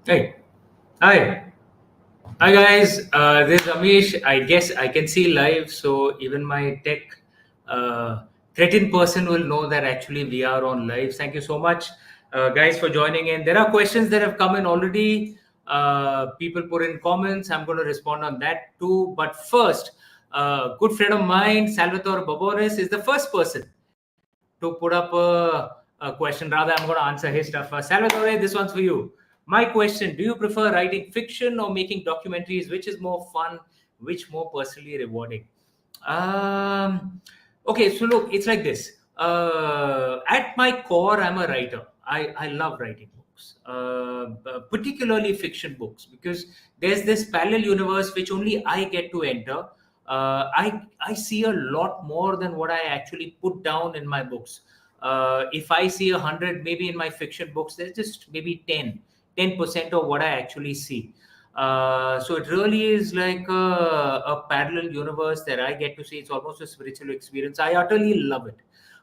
Hey, hi, hi guys. This is Amish. I guess I can see live, so even my tech uh, cretin person will know that actually we are on live. Thank you so much, guys, for joining in. There are questions that have come in already. People put in comments. I'm going to respond on that too. But first, good friend of mine, Salvatore Babones, is the first person to put up a question. Rather, I'm going to answer his stuff. Salvatore, this one's for you. My question: do you prefer writing fiction or making documentaries? Which is more fun? Which more personally rewarding? Um, okay, so look, it's like this. At my core, I'm a writer. I love writing books, particularly fiction books, because there's this parallel universe which only I get to enter. I see a lot more than what I actually put down in my books. If I see 100, maybe in my fiction books, there's just maybe 10% of what I actually see. So it really is like a parallel universe that I get to see. It's almost a spiritual experience. I utterly love it.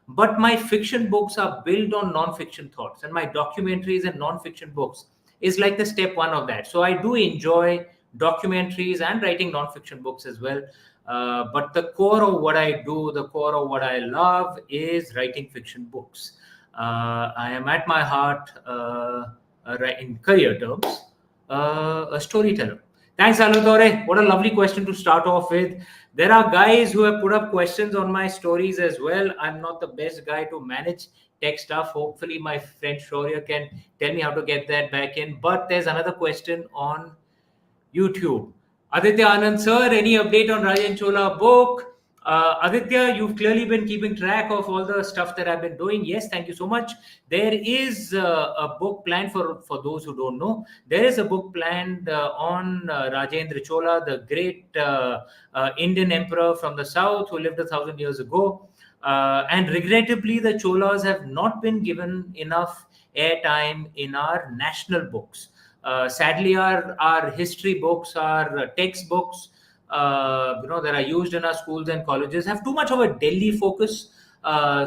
But my fiction books are built on non-fiction thoughts, and my documentaries and non-fiction books is like the step one of that. So I do enjoy documentaries and writing non-fiction books as well. But the core of what I do, the core of what I love is writing fiction books. I am at my heart, in career terms, a storyteller. Thanks, Salvatore. What a lovely question to start off with. There are guys who have put up questions on my stories as well. I'm not the best guy to manage tech stuff. Hopefully, my friend Shaurya can tell me how to get that back in. But there's another question on YouTube. Aditya Anand sir, any update on Rajan Chola book? Aditya, you've clearly been keeping track of all the stuff that I've been doing. Yes, thank you so much. There is a book planned for those who don't know. There is a book planned on Rajendra Chola, the great Indian emperor from the south who lived 1,000 years ago. And regrettably, the Cholas have not been given enough airtime in our national books. Sadly, our history books, our textbooks, that are used in our schools and colleges have too much of a Delhi focus. The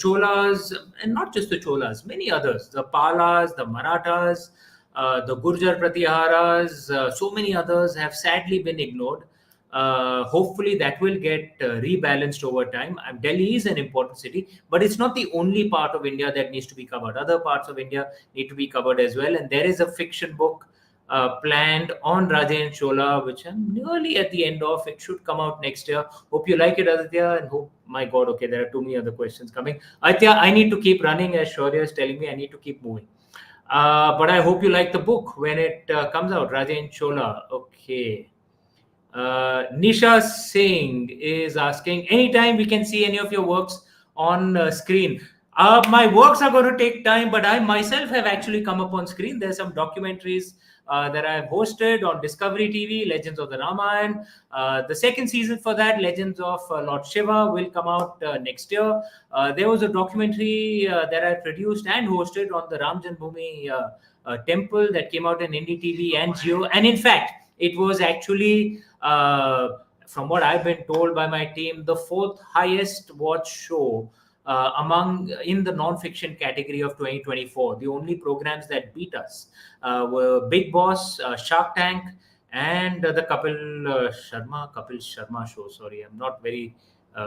Cholas, and not just the Cholas, many others, the Palas, the Marathas, the Gurjar Pratiharas, so many others have sadly been ignored. Hopefully, that will get rebalanced over time. Delhi is an important city, but it's not the only part of India that needs to be covered. Other parts of India need to be covered as well. And there is a fiction book planned on Rajan Chola, which I'm nearly at the end of. It should come out next year. Hope you like it, Aditya. And hope, my God, okay, there are too many other questions coming. Aditya, I need to keep running, as Shaurya is telling me. I need to keep moving. But I hope you like the book when it comes out, Rajan Chola. Okay. Nisha Singh is asking, anytime we can see any of your works on screen. My works are going to take time, but I myself have actually come up on screen. There's some documentaries that I've hosted on Discovery TV, Legends of the Ramayana. The second season for that, Legends of Lord Shiva, will come out next year. There was a documentary that I produced and hosted on the Ram Janmabhoomi temple that came out in Indie TV and Geo. And in fact, it was actually, from what I've been told by my team, the fourth highest watch show among in the non-fiction category of 2024. The only programs that beat us were Big Boss, Shark Tank, and the Kapil Sharma show. Sorry, I'm not very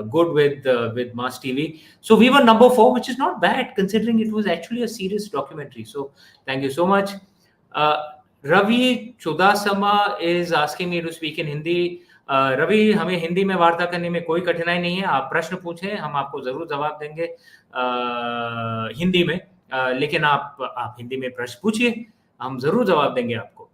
good with Mass TV. So we were number 4, which is not bad considering it was actually a serious documentary. So thank you so much. Ravi Chudasama is asking me to speak in Hindi. Ravi, हमें हिंदी में वार्ता करने में कोई कठिनाई नहीं है. आप प्रश्न पूछें, हम आपको जरूर जवाब देंगे हिंदी में. लेकिन आप हिंदी में प्रश्न पूछिए, हम जरूर जवाब देंगे आपको.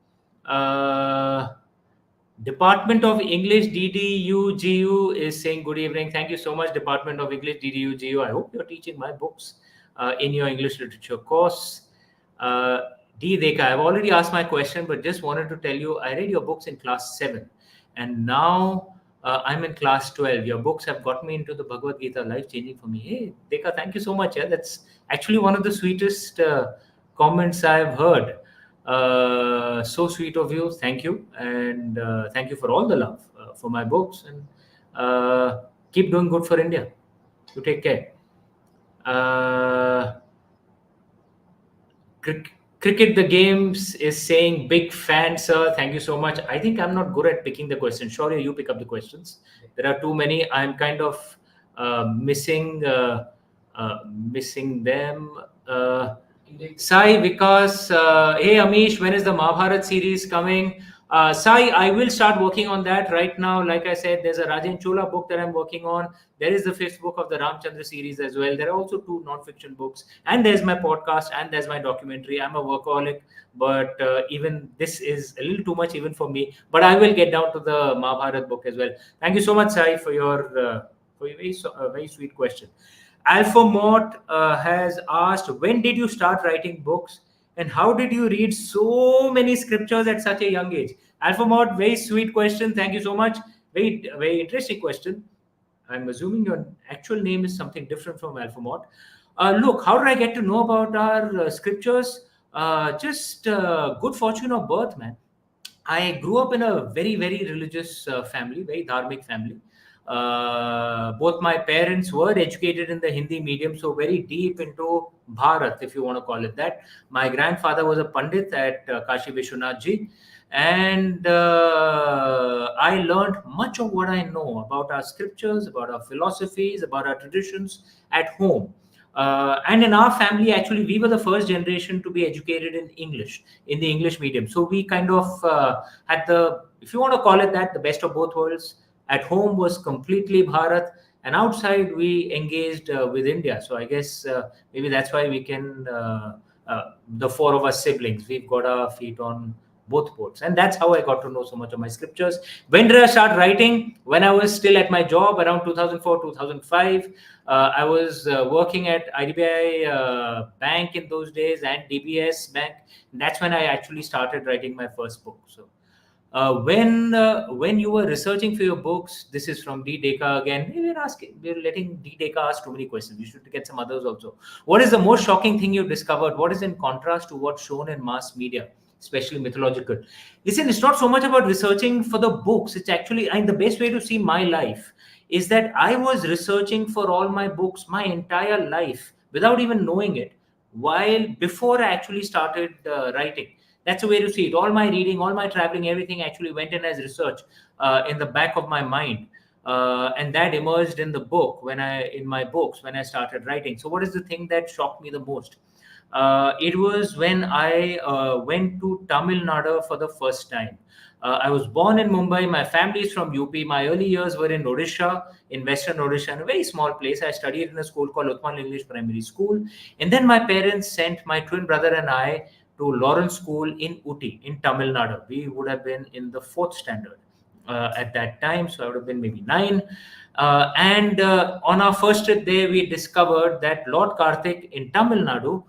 Department of English DDUGU is saying good evening. Thank you so much, Department of English DDUGU. I hope you're teaching my books in your English literature course. D Deka, I've already asked my question, but just wanted to tell you, I read your books in class 7, and now I'm in class 12. Your books have got me into the Bhagavad Gita, life-changing for me. Hey, Deka, thank you so much. Yeah, that's actually one of the sweetest comments I've heard. So sweet of you. Thank you. And thank you for all the love for my books. And keep doing good for India. You take care. Cricket the Games is saying big fan, sir. Thank you so much. I think I'm not good at picking the questions. Surely you pick up the questions. There are too many. I'm kind of missing them. Sai, because hey Amish, when is the Mahabharat series coming? Sai, I will start working on that right now. Like I said, there's a Rajan Chola book that I'm working on. There is the fifth book of the Ramchandra series as well. There are also two non-fiction books, and there's my podcast, and there's my documentary. I'm a workaholic, but even this is a little too much even for me. But I will get down to the Mahabharat book as well. Thank you so much, Sai, for your very sweet question. Alpha Mott has asked, when did you start writing books, and how did you read so many scriptures at such a young age? Alpha Mott, very sweet question. Thank you so much. Very interesting question. I'm assuming your actual name is something different from Alpha Mott. Look, how did I get to know about our scriptures? Just good fortune of birth, man. I grew up in a very religious family, very Dharmic family. Both my parents were educated in the Hindi medium, so very deep into Bharat, if you want to call it that. My grandfather was a Pandit at Kashi Vishwanath Ji, and I learned much of what I know about our scriptures, about our philosophies, about our traditions at home. And in our family, actually, we were the first generation to be educated in English, in the English medium. So we kind of had the, if you want to call it that, the best of both worlds. At home was completely Bharat, and outside we engaged with India. So I guess maybe that's why we can, the four of us siblings, we've got our feet on both boards. And that's how I got to know so much of my scriptures. When did I start writing? When I was still at my job around 2004, 2005. I was working at IDBI Bank in those days and DBS Bank. That's when I actually started writing my first book. So when you were researching for your books, this is from D Deka again. We're letting D Deka ask too many questions. We should get some others also. What is the most shocking thing you discovered? What is in contrast to what's shown in mass media, especially mythological? Listen, it's not so much about researching for the books. It's actually, and the best way to see my life is that I was researching for all my books my entire life without even knowing it, while before I actually started writing. That's a way to see it. All my reading, all my traveling, everything actually went in as research in the back of my mind. And that emerged in the book in my books when I started writing. So what is the thing that shocked me the most? It was when I went to Tamil Nadu for the first time. I was born in Mumbai. My family is from UP. My early years were in Odisha, in Western Odisha, in a very small place. I studied in a school called Uthman English Primary School. And then my parents sent my twin brother and I to Lawrence School in Uti, in Tamil Nadu. We would have been in the fourth standard at that time, so I would have been maybe 9. And on our first trip there, we discovered that Lord Karthik in Tamil Nadu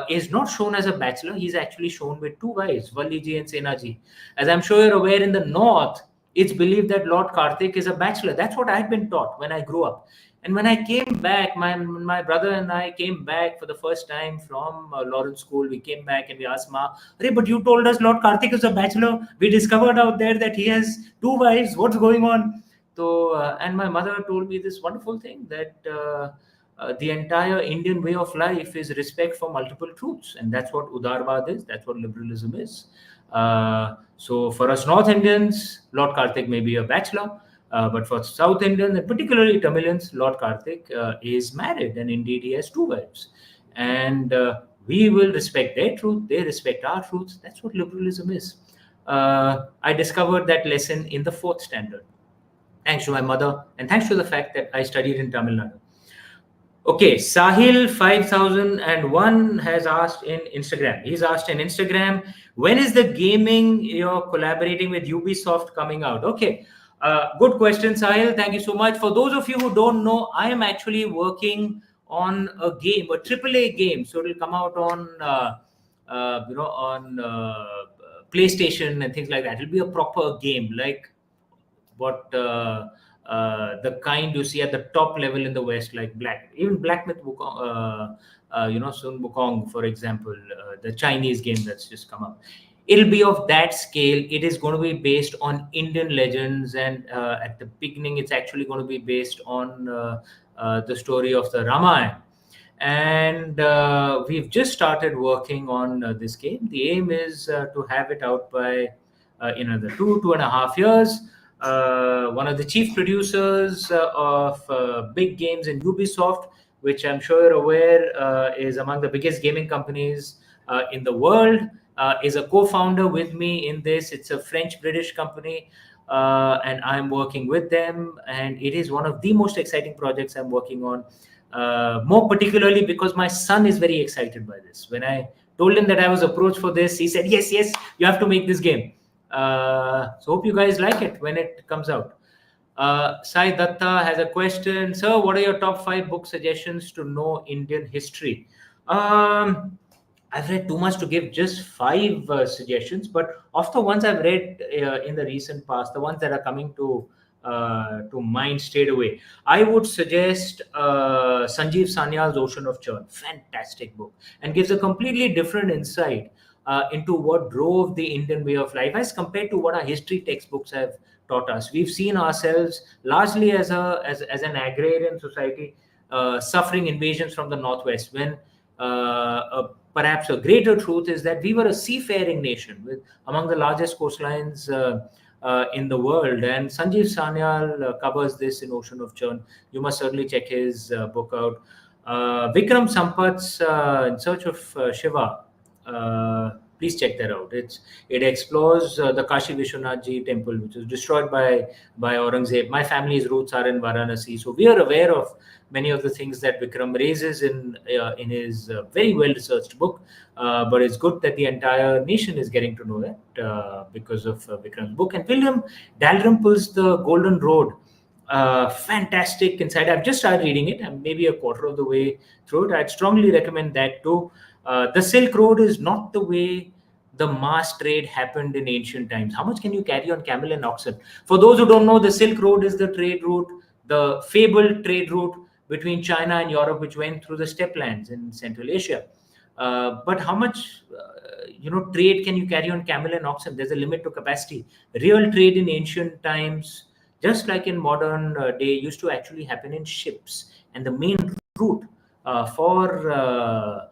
is not shown as a bachelor. He's actually shown with two wives, Valliji and Senaji. As I'm sure you're aware, in the north, it's believed that Lord Karthik is a bachelor. That's what I had been taught when I grew up. And when I came back, my brother and I came back for the first time from Lawrence School. We came back and we asked Ma, "Hey, but you told us Lord Karthik is a bachelor. We discovered out there that he has two wives. What's going on?" So, and my mother told me this wonderful thing that the entire Indian way of life is respect for multiple truths, and that's what Udarvad is. That's what liberalism is. So for us North Indians, Lord Karthik may be a bachelor, but for South Indians and particularly Tamilians, Lord Karthik is married, and indeed he has two wives. And we will respect their truth, they respect our truth. That's what liberalism is. I discovered that lesson in the fourth standard, thanks to my mother, and thanks to the fact that I studied in Tamil Nadu. Okay, Sahil 5001 has asked in Instagram. He's asked in Instagram, when is the gaming you're collaborating with Ubisoft coming out? Okay, good question, Sahil. Thank you so much. For those of you who don't know, I am actually working on a game, a AAA game. So it'll come out on, on PlayStation and things like that. It'll be a proper game, like what the kind you see at the top level in the West, like Black Myth Wukong, Sun Wukong, for example, the Chinese game that's just come up. It'll be of that scale. It is going to be based on Indian legends, and at the beginning, it's actually going to be based on the story of the Ramayana. and we've just started working on this game. The aim is to have it out by in another 2.5 years. One of the chief producers of big games in Ubisoft, which I'm sure you're aware is among the biggest gaming companies in the world, is a co-founder with me in this. It's a French-British company, and I'm working with them. And it is one of the most exciting projects I'm working on. More particularly because my son is very excited by this. When I told him that I was approached for this, he said, "Yes, yes, you have to make this game." So hope you guys like it when it comes out. Sai Datta has a question. Sir, what are your top 5 book suggestions to know Indian history? I've read too much to give just 5 suggestions, but of the ones I've read in the recent past, the ones that are coming to mind straight away, I would suggest Sanjeev Sanyal's Ocean of Churn. Fantastic book, and gives a completely different insight into what drove the Indian way of life as compared to what our history textbooks have taught us. We've seen ourselves largely as an agrarian society, suffering invasions from the northwest, when perhaps a greater truth is that we were a seafaring nation with among the largest coastlines in the world. And Sanjeev Sanyal covers this in Ocean of Churn. You must certainly check his book out. Vikram Sampath's In Search of Shiva. Please check that out. It explores the Kashi Vishwanath Ji temple, which was destroyed by Aurangzeb. My family's roots are in Varanasi, so we are aware of many of the things that Vikram raises in his very well researched book. But it's good that the entire nation is getting to know that because of Vikram's book. And William Dalrymple's The Golden Road. Fantastic insight. I've just started reading it. I'm maybe a quarter of the way through it. I'd strongly recommend that too. The Silk Road is not the way the mass trade happened in ancient times. How much can you carry on camel and oxen? For those who don't know, the Silk Road is the trade route, the fabled trade route between China and Europe, which went through the steppe lands in Central Asia. But how much, trade can you carry on camel and oxen? There's a limit to capacity. Real trade in ancient times, just like in modern day, used to actually happen in ships, and the main route for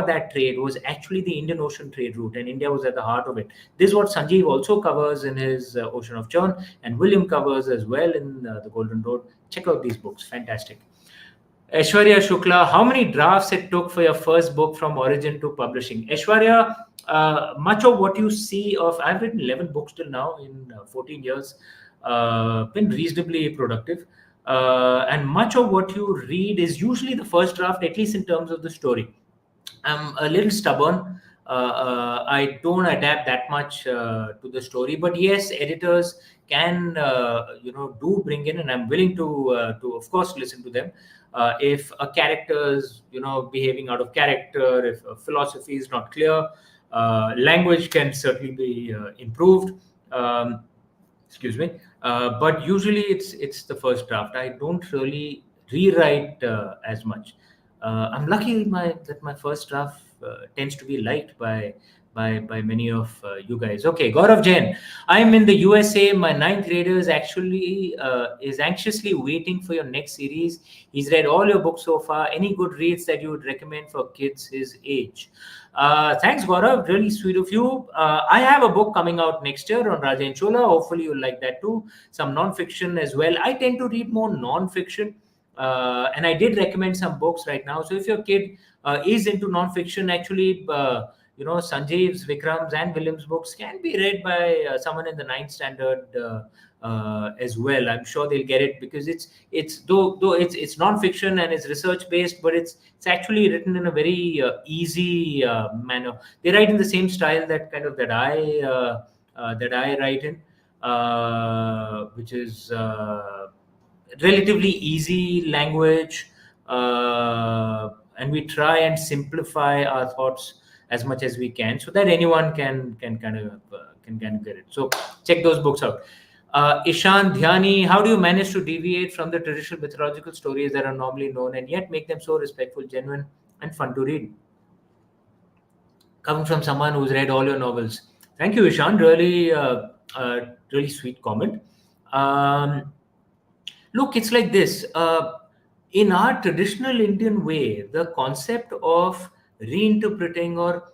that trade was actually the Indian Ocean trade route, and India was at the heart of it. This is what Sanjeev also covers in his Ocean of Churn, and William covers as well in The Golden Road. Check out these books. Fantastic. Aishwarya Shukla, how many drafts it took for your first book from origin to publishing? Aishwarya, much of what you see I've written 11 books till now in 14 years, been reasonably productive. And much of what you read is usually the first draft, at least in terms of the story. I'm a little stubborn. I don't adapt that much to the story, but yes, editors can, do bring in, and I'm willing to of course listen to them. If a character is, behaving out of character, if a philosophy is not clear, language can certainly be improved. Excuse me. But usually it's the first draft. I don't really rewrite as much. I'm lucky that my first draft tends to be liked by many of you guys. Okay, Gaurav Jain. I'm in the USA. My ninth grader is actually is anxiously waiting for your next series. He's read all your books so far. Any good reads that you would recommend for kids his age? Thanks, Gaurav. Really sweet of you. I have a book coming out next year on Raja and Chola. Hopefully, you'll like that too. Some non-fiction as well. I tend to read more non-fiction. And I did recommend some books right now. So if your kid is into non-fiction, actually, Sanjeev's, Vikram's, and William's books can be read by someone in the ninth standard as well. I'm sure they'll get it because it's though it's non-fiction and it's research based, but it's actually written in a very easy manner. They write in the same style that I write in, which is relatively easy language, and we try and simplify our thoughts as much as we can so that anyone can kind of get it. So check those books out. Ishan Dhyani, how do you manage to deviate from the traditional mythological stories that are normally known and yet make them so respectful, genuine, and fun to read? Coming from someone who's read all your novels. Thank you, Ishan. Really, really sweet comment. Look, it's like this. in our traditional Indian way, the concept of reinterpreting or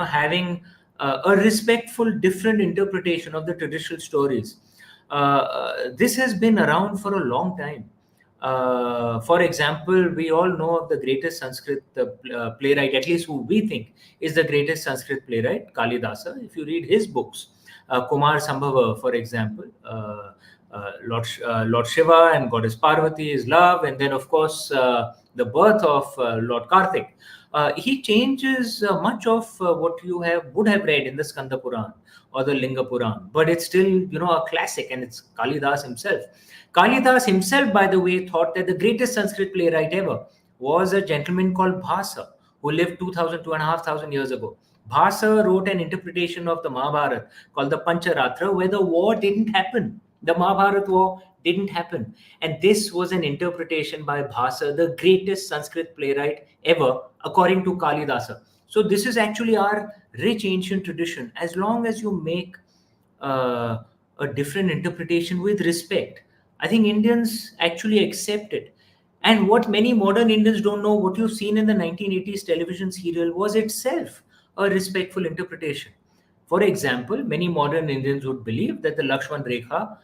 having a respectful different interpretation of the traditional stories, this has been around for a long time. For example, we all know of the greatest Sanskrit playwright, at least who we think is the greatest Sanskrit playwright, Kalidasa. If you read his books, Kumar Sambhava, for example, Lord Shiva and Goddess Parvati is love, and then of course the birth of Lord Karthik. He changes much of what you would have read in the Skanda Puran or the Linga Puran, but it's still a classic, and it's Kalidas himself. Kalidas himself, by the way, thought that the greatest Sanskrit playwright ever was a gentleman called Bhasa, who lived 2,500 years ago. Bhasa wrote an interpretation of the Mahabharata called the Pancharatra, where the war didn't happen. The Mahabharata war didn't happen. And this was an interpretation by Bhasa, the greatest Sanskrit playwright ever, according to Kalidasa. So this is actually our rich ancient tradition. As long as you make a different interpretation with respect, I think Indians actually accept it. And what many modern Indians don't know, what you've seen in the 1980s television serial was itself a respectful interpretation. For example, many modern Indians would believe that the Lakshman Rekha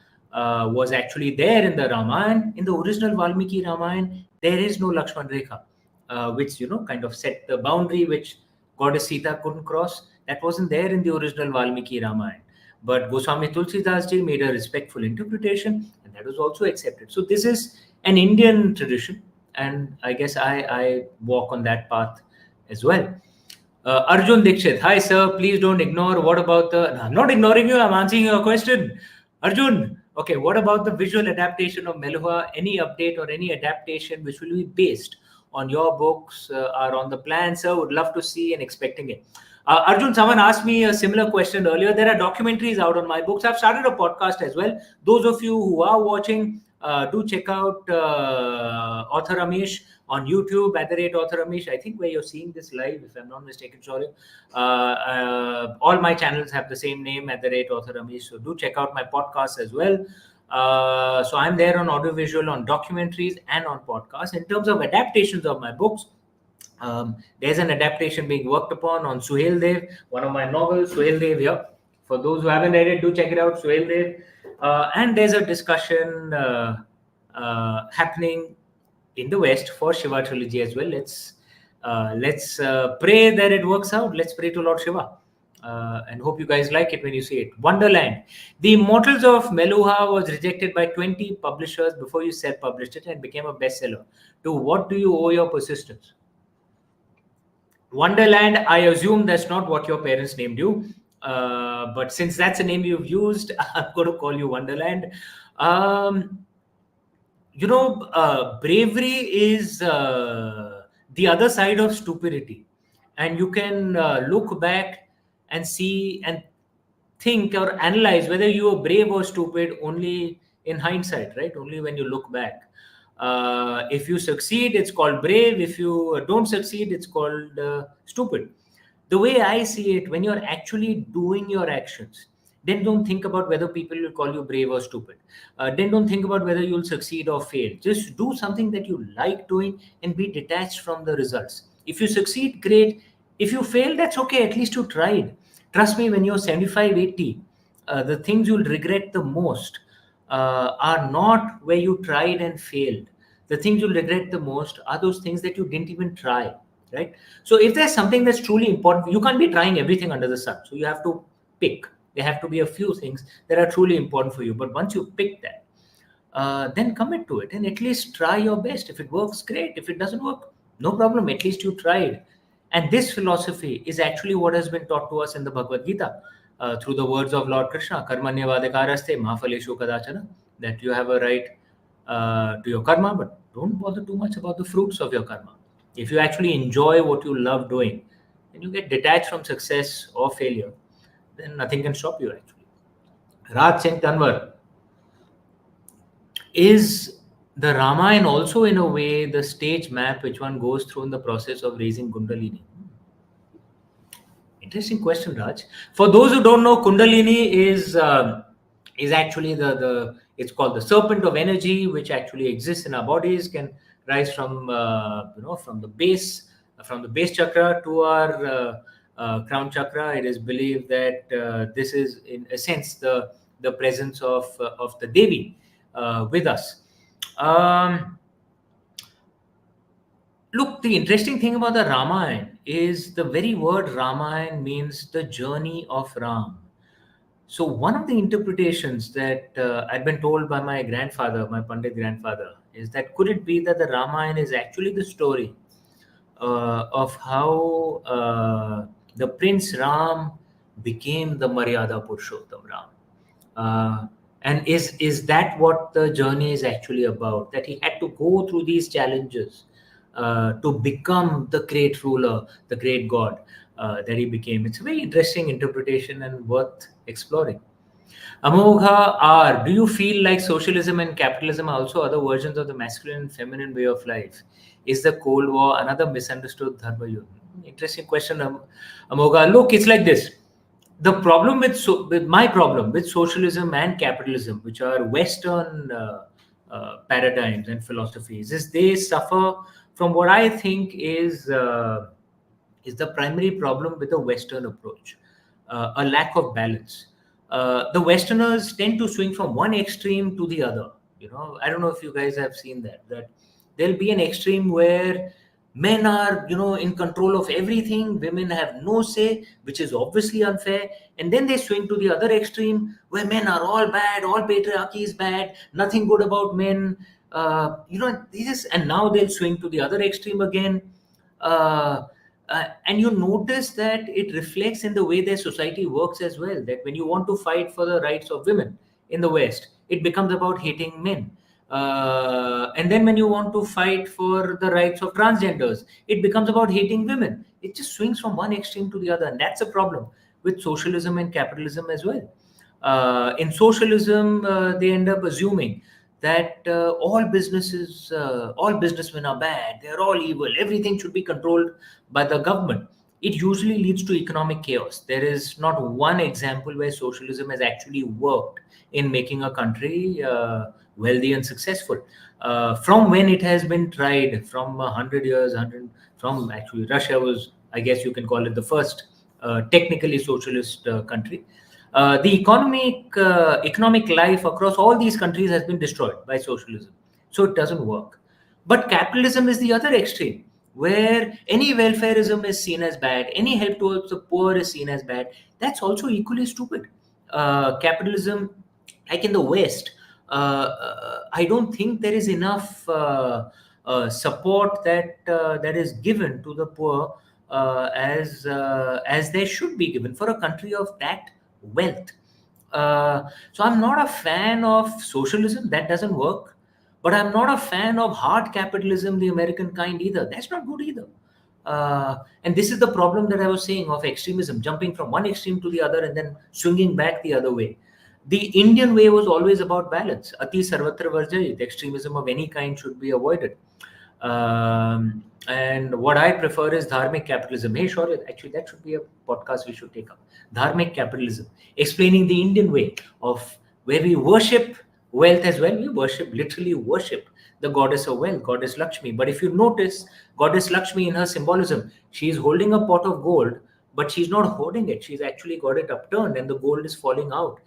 was actually there in the Ramayana. In the original Valmiki Ramayana, there is no Lakshman Rekha, which kind of set the boundary which Goddess Sita couldn't cross. That wasn't there in the original Valmiki Ramayana. But Goswami Tulsidas ji made a respectful interpretation, and that was also accepted. So this is an Indian tradition, and I guess I walk on that path as well. Arjun Dikshit, hi sir, please don't ignore. What about the? No, I'm not ignoring you. I'm answering your question, Arjun. Okay, what about the visual adaptation of Meluha? Any update or any adaptation which will be based on your books are on the plan, sir? Would love to see and expecting it. Arjun, someone asked me a similar question earlier. There are documentaries out on my books. I've started a podcast as well. Those of you who are watching, do check out Author Amish on YouTube, @Author Amish. I think where you're seeing this live, if I'm not mistaken, sorry. All my channels have the same name, @Author Amish. So do check out my podcast as well. So I'm there on audiovisual, on documentaries, and on podcasts. In terms of adaptations of my books, there's an adaptation being worked upon on Suhail Dev, one of my novels, Suhail Dev here. For those who haven't read it, do check it out, Suhail Dev. And there's a discussion happening in the West for Shiva trilogy as well. Let's pray that it works out. Let's pray to Lord Shiva. And hope you guys like it when you see it. Wonderland. The Immortals of Meluha was rejected by 20 publishers before you self-published it and became a bestseller. To what do you owe your persistence? Wonderland, I assume that's not what your parents named you. But since that's a name you've used, I'm going to call you Wonderland. Bravery is the other side of stupidity. And you can look back and see and think or analyze whether you were brave or stupid only in hindsight, right? Only when you look back. If you succeed, it's called brave. If you don't succeed, it's called stupid. The way I see it, when you're actually doing your actions, then don't think about whether people will call you brave or stupid. Then don't think about whether you'll succeed or fail. Just do something that you like doing and be detached from the results. If you succeed, great. If you fail, that's okay. At least you tried. Trust me, when you're 75, 80, the things you'll regret the most are not where you tried and failed. The things you'll regret the most are those things that you didn't even try, right? So if there's something that's truly important, you can't be trying everything under the sun. So you have to pick. There have to be a few things that are truly important for you. But once you pick that, then commit to it and at least try your best. If it works, great. If it doesn't work, no problem. At least you tried. And this philosophy is actually what has been taught to us in the Bhagavad Gita through the words of Lord Krishna, Karmanyavadikaraste mahaphaleshu kadachana, that you have a right to your karma, but don't bother too much about the fruits of your karma. If you actually enjoy what you love doing, and you get detached from success or failure, then nothing can stop you actually. Raj Singh Tanwar, is the Ramayana also in a way the stage map which one goes through in the process of raising Kundalini? Interesting question, Raj. For those who don't know, Kundalini is actually It's called the serpent of energy, which actually exists in our bodies, can rise from from the base chakra to our crown chakra. It is believed that this is, in a sense, the presence of the Devi with us. Um, Look, the interesting thing about the Ramayana is the very word Ramayana means the journey of Ram. So one of the interpretations that I've been told by my grandfather, my Pandit grandfather, is that could it be that the Ramayana is actually the story of how the Prince Ram became the Maryada Purushottam Ram? Uh, and is that what the journey is actually about? That he had to go through these challenges to become the great ruler, the great god that he became. It's a very interesting interpretation and worth exploring. Amogha R, do you feel like socialism and capitalism are also other versions of the masculine and feminine way of life? Is the Cold War another misunderstood dharma yuga? Interesting question, Amogha. Look, it's like this. The problem with my problem with socialism and capitalism, which are Western paradigms and philosophies, is they suffer from what I think is the primary problem with the Western approach, a lack of balance. The Westerners tend to swing from one extreme to the other. I don't know if you guys have seen that there'll be an extreme where men are, in control of everything, women have no say, which is obviously unfair. And then they swing to the other extreme where men are all bad, all patriarchy is bad, nothing good about men. And now they'll swing to the other extreme again. uh, and you notice that it reflects in the way their society works as well. That when you want to fight for the rights of women in the West, it becomes about hating men. And then when you want to fight for the rights of transgenders, it becomes about hating women. It just swings from one extreme to the other. And that's a problem with socialism and capitalism as well. In socialism, they end up assuming that all businessmen are bad, they're all evil, everything should be controlled by the government. It usually leads to economic chaos. There is not one example where socialism has actually worked in making a country wealthy and successful. From when it has been tried, from 100 years, 100, from actually Russia was, I guess you can call it the first technically socialist country. The economic life across all these countries has been destroyed by socialism, so it doesn't work. But capitalism is the other extreme, where any welfareism is seen as bad, any help towards the poor is seen as bad. That's also equally stupid. Capitalism, like in the West, I don't think there is enough support that is given to the poor as there should be given for a country of that wealth. So I'm not a fan of socialism. That doesn't work. But I'm not a fan of hard capitalism, the American kind either. That's not good either. And this is the problem that I was saying of extremism, jumping from one extreme to the other and then swinging back the other way. The Indian way was always about balance. Ati sarvatra varjayet. Extremism of any kind should be avoided. And what I prefer is dharmic capitalism. Hey, sure, actually, that should be a podcast we should take up. Dharmic capitalism, explaining the Indian way of where we worship wealth as well. We literally worship the goddess of wealth, Goddess Lakshmi. But if you notice, Goddess Lakshmi in her symbolism, she is holding a pot of gold, but she's not holding it. She's actually got it upturned and the gold is falling out,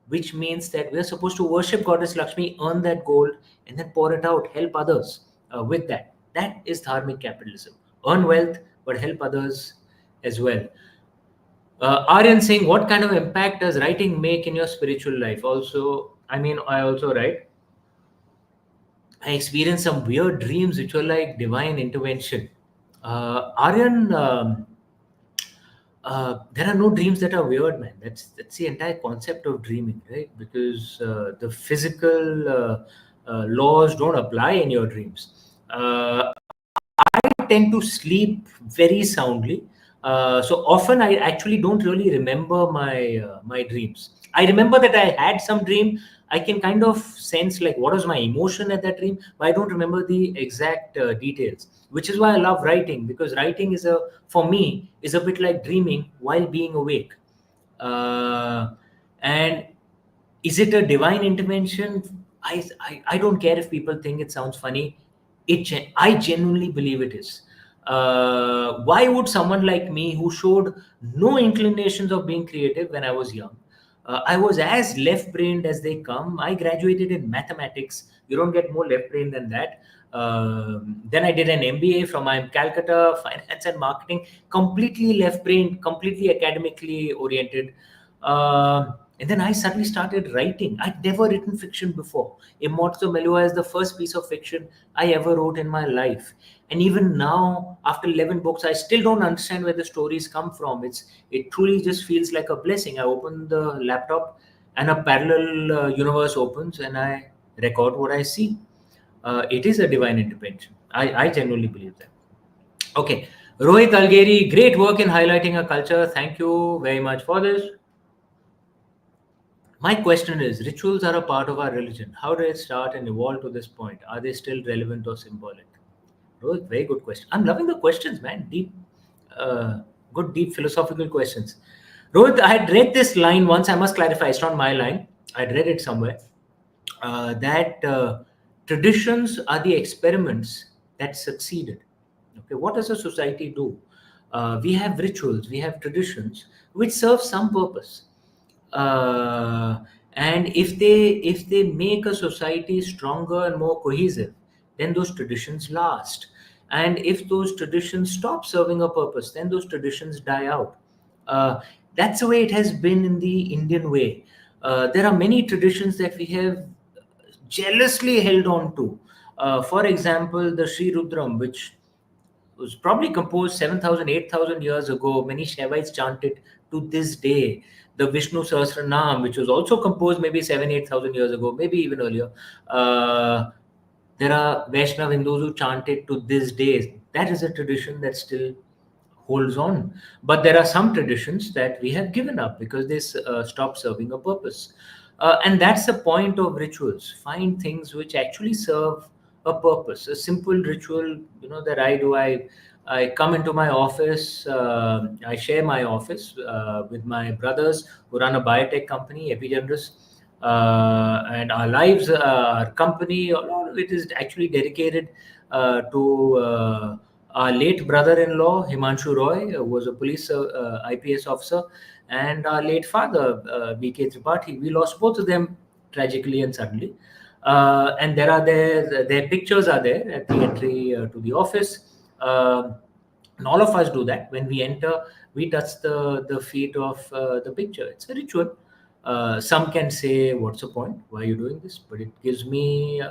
which means that we're supposed to worship Goddess Lakshmi, earn that gold, and then pour it out, help others with that. That is dharmic capitalism. Earn wealth, but help others as well. Aryan saying, what kind of impact does writing make in your spiritual life? Also, I also write. I experienced some weird dreams which were like divine intervention. Aryan, there are no dreams that are weird, man. That's the entire concept of dreaming, right? Because the physical laws don't apply in your dreams. I tend to sleep very soundly. So often I actually don't really remember my dreams. I remember that I had some dream. I can kind of sense like what was my emotion at that dream, but I don't remember the exact details. Which is why I love writing, because writing for me is a bit like dreaming while being awake. And is it a divine intervention? I don't care if people think it sounds funny. I genuinely believe it is. Why would someone like me, who showed no inclinations of being creative when I was young, I was as left brained as they come. I graduated in mathematics. You don't get more left brain than that. Then I did an MBA from IIM Calcutta, finance and marketing, completely left brained, completely academically oriented. And then I suddenly started writing. I'd never written fiction before. Immortal Melua is the first piece of fiction I ever wrote in my life. And even now, after 11 books, I still don't understand where the stories come from. It truly just feels like a blessing. I open the laptop and a parallel universe opens and I record what I see. It is a divine intervention. I genuinely believe that. Okay. Rohit Algeri, great work in highlighting a culture. Thank you very much for this. My question is, rituals are a part of our religion. How did it start and evolve to this point? Are they still relevant or symbolic? Rohit, very good question. I'm loving the questions, man. Deep, uh, good, deep philosophical questions. Rohit, I had read this line once. I must clarify, it's not my line. I'd read it somewhere. That traditions are the experiments that succeeded. Okay, what does a society do? We have rituals, we have traditions which serve some purpose, uh, and if they make a society stronger and more cohesive, then those traditions last. And if those traditions stop serving a purpose, then those traditions die out. uh, that's the way it has been in the Indian way. There are many traditions that we have jealously held on to. For example, the Sri Rudram, which was probably composed 7,000, 8,000 years ago. Many Shaivites chant it to this day. The Vishnu Sahasranam, which was also composed maybe 7, 8,000 years ago, maybe even earlier. Uh, there are Vaishnav Hindus who chant it to this day. That is a tradition that still holds on. But there are some traditions that we have given up because they stop serving a purpose. And that's the point of rituals. Find things which actually serve a purpose. A simple ritual, that I do. I come into my office. I share my office with my brothers who run a biotech company, Epigenesis. And our lives, our company, all of it is actually dedicated to our late brother-in-law, Himanshu Roy, who was a police IPS officer, and our late father, B.K. Tripathi. We lost both of them tragically and suddenly. And their pictures are there at the entry to the office. And all of us do that. When we enter, we touch the feet of the picture. It's a ritual. Some can say, "What's the point? Why are you doing this?" But it gives me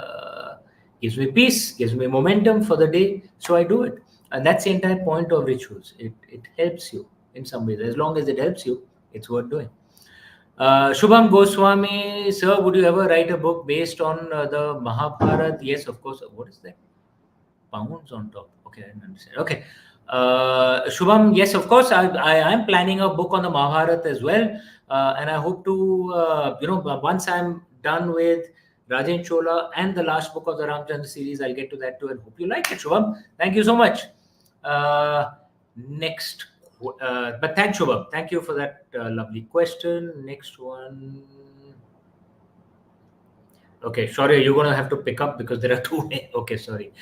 peace, gives me momentum for the day, so I do it. And that's the entire point of rituals. It helps you in some ways. As long as it helps you, it's worth doing. Shubham Goswami, sir, would you ever write a book based on the Mahabharata? Yes, of course. What is that? Pounds on top. Okay, I didn't understand. Okay. Shubham, yes, of course. I am planning a book on the Mahabharata as well. And I hope to, once I'm done with Rajen Chola and the last book of the Ramchandra series, I'll get to that too and hope you like it, Shubham. Thank you so much. Next, but thanks, Shubham. Thank you for that lovely question. Next one. Okay, sorry, you're going to have to pick up because there are two. Okay, sorry.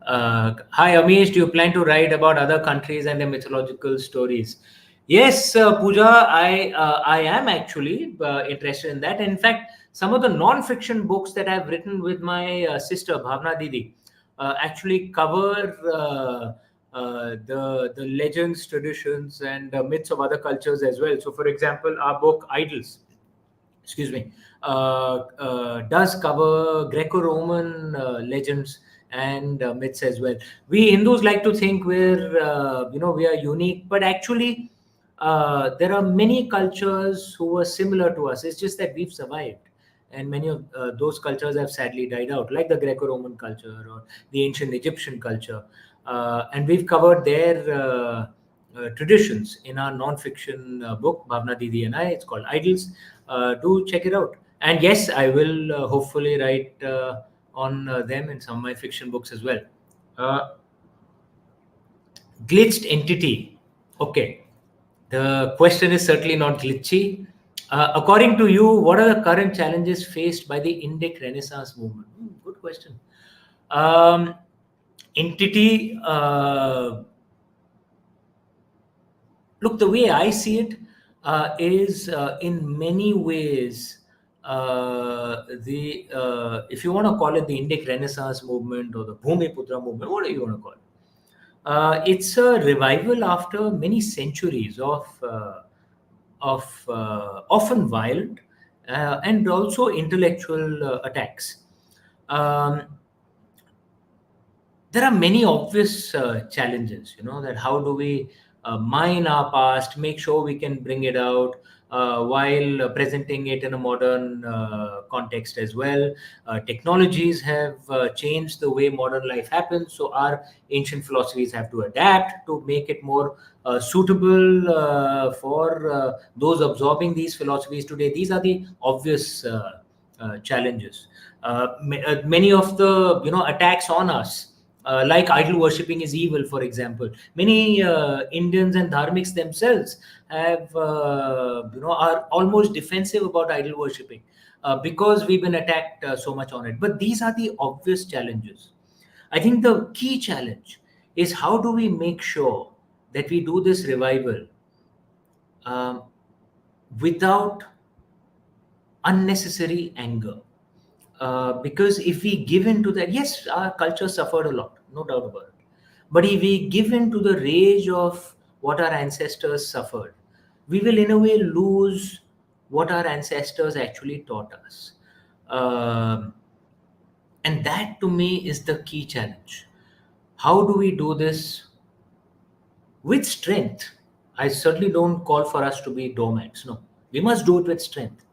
Hi, Amish. Do you plan to write about other countries and their mythological stories? Yes, Pooja, I am actually interested in that. In fact, some of the non-fiction books that I've written with my sister Bhavna Didi actually cover the legends, traditions, and myths of other cultures as well. So, for example, our book Idols, excuse me, does cover Greco-Roman legends and myths as well. We Hindus like to think we are unique, but actually there are many cultures who were similar to us. It's just that we've survived. And many of those cultures have sadly died out, like the Greco-Roman culture or the ancient Egyptian culture. And we've covered their traditions in our non-fiction book, Bhavna Didi and I. It's called Idols. Do check it out. And yes, I will hopefully write on them in some of my fiction books as well. Uh, Glitched entity. Okay. The question is certainly not glitchy. According to you, what are the current challenges faced by the Indic Renaissance movement? Good question. Um, entity. Look, the way I see it is in many ways the if you want to call it the Indic Renaissance movement or the Bhumiputra movement, what do you want to call it? It's a revival after many centuries of often violent and also intellectual attacks. Um, there are many obvious challenges, that how do we mine our past, make sure we can bring it out while presenting it in a modern context as well. Technologies have changed the way modern life happens, so our ancient philosophies have to adapt to make it more suitable for those absorbing these philosophies today. These are the obvious challenges. Many of the attacks on us, like idol worshipping is evil, for example. Many Indians and Dharmics themselves have, are almost defensive about idol worshipping because we've been attacked so much on it. But these are the obvious challenges. I think the key challenge is how do we make sure that we do this revival um, without unnecessary anger. Because if we give in to that, yes, our culture suffered a lot, no doubt about it. But if we give in to the rage of what our ancestors suffered, we will in a way lose what our ancestors actually taught us. Um, and that to me is the key challenge. How do we do this with strength? I certainly don't call for us to be doormats. No, we must do it with strength,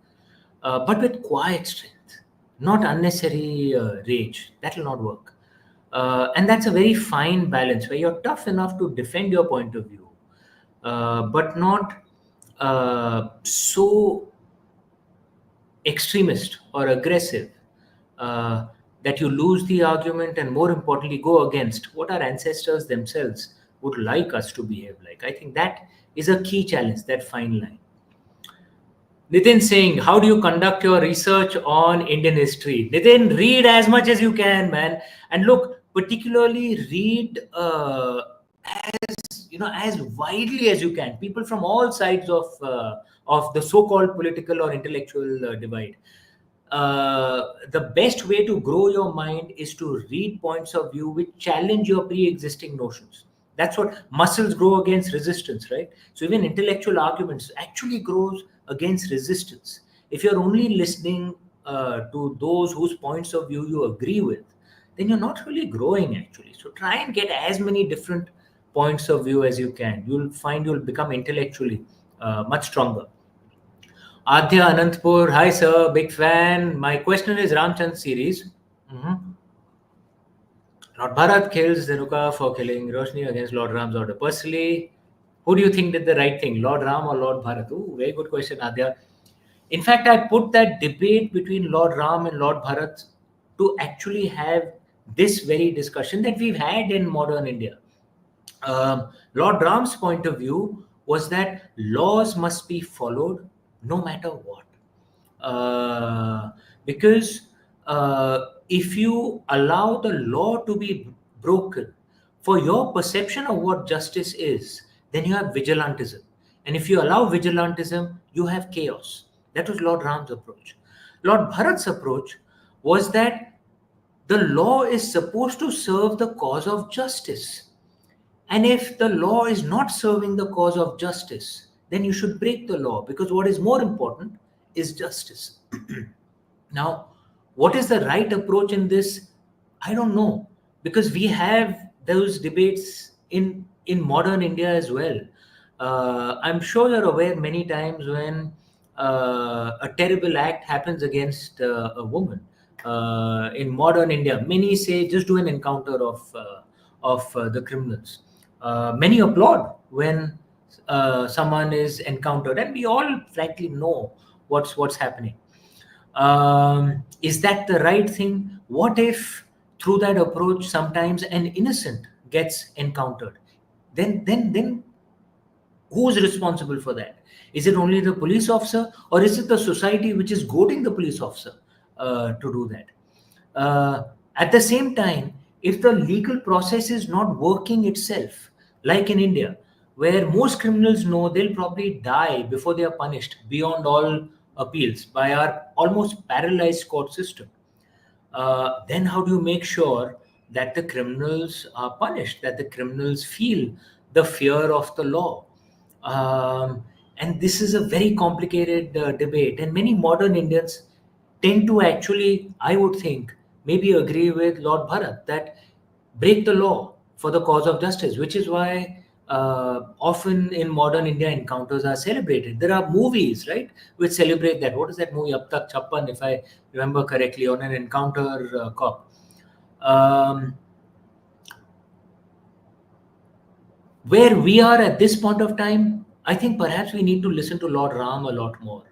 but with quiet strength, not unnecessary rage. That will not work. And that's a very fine balance where you're tough enough to defend your point of view, but not so extremist or aggressive uh, that you lose the argument and, more importantly, go against what our ancestors themselves would like us to behave like. I think that is a key challenge, that fine line. Nitin saying, how do you conduct your research on Indian history? Nitin, read as much as you can, man. And look, particularly read as widely as you can. People from all sides of the so-called political or intellectual divide. The best way to grow your mind is to read points of view which challenge your pre-existing notions. That's what muscles grow against resistance, right? So even intellectual arguments actually grows against resistance. If you're only listening to those whose points of view you agree with, then you're not really growing actually. So try and get as many different points of view as you can. You'll find you'll become intellectually much stronger. Adya Anantpur, hi sir, big fan. My question is Ramchand series. Mhm. Lord Bharat kills Dhanuka for killing Roshni against Lord Ram's order. Personally, who do you think did the right thing, Lord Ram or Lord Bharat? Ooh, very good question, Adya. In fact, I put that debate between Lord Ram and Lord Bharat to actually have this very discussion that we've had in modern India. Lord Ram's point of view was that laws must be followed no matter what. Uh, because if you allow the law to be broken for your perception of what justice is, then you have vigilantism. And if you allow vigilantism, you have chaos. That was Lord Ram's approach. Lord Bharat's approach was that the law is supposed to serve the cause of justice. And if the law is not serving the cause of justice, then you should break the law because what is more important is justice. Now, what is the right approach in this? I don't know because we have those debates in modern India as well. I'm sure you're aware many times when a terrible act happens against a woman in modern India. Many say just do an encounter of the criminals. Many applaud when someone is encountered, and we all frankly know what's happening. Is that the right thing? What if through that approach sometimes an innocent gets encountered? Then Who's responsible for that? Is it only the police officer, or is it the society which is goading the police officer to do that? At the same time, if the legal process is not working itself, like in India, where most criminals know they'll probably die before they are punished beyond all appeals by our almost paralyzed court system, then how do you make sure that the criminals are punished, that the criminals feel the fear of the law? And this is a very complicated debate, and many modern Indians tend to actually, I would think, maybe agree with Lord Bharat that break the law for the cause of justice, which is why often in modern India encounters are celebrated. There are movies, right, which celebrate that. What is that movie, Ab Tak Chappan, if I remember correctly, on an encounter cop? Um, where we are at this point of time, I think perhaps we need to listen to Lord Ram a lot more.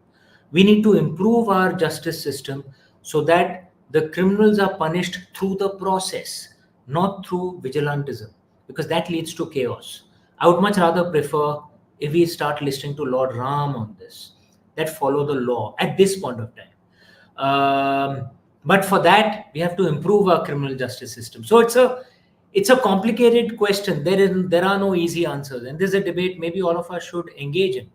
We need to improve our justice system so that the criminals are punished through the process, not through vigilantism, because that leads to chaos. I would much rather prefer if we start listening to Lord Ram on this, that follow the law at this point of time. But for that, we have to improve our criminal justice system. So it's a complicated question. There are no easy answers, and this is a debate maybe all of us should engage in.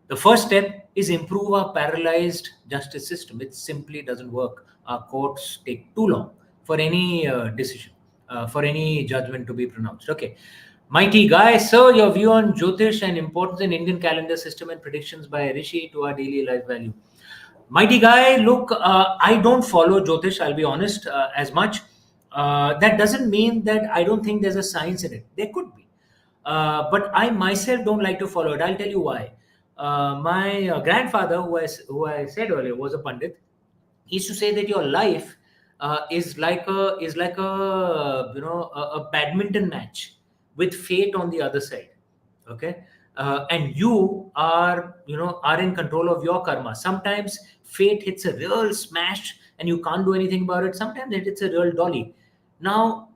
The first step is improve our paralyzed justice system. It simply doesn't work. Our courts take too long for any decision, for any judgment to be pronounced. Okay. Mighty guy, sir, your view on Jyotish and importance in Indian calendar system and predictions by Rishi to our daily life value. Mighty guy, look, I don't follow Jyotish, I'll be honest, as much. That doesn't mean that I don't think there's a science in it. There could be. But I myself don't like to follow it. I'll tell you why. My grandfather, who I said earlier, was a Pandit. He used to say that your life is like a a badminton match with fate on the other side. Okay. And you are in control of your karma. Sometimes fate hits a real smash and you can't do anything about it. Sometimes it hits a real dolly. Now,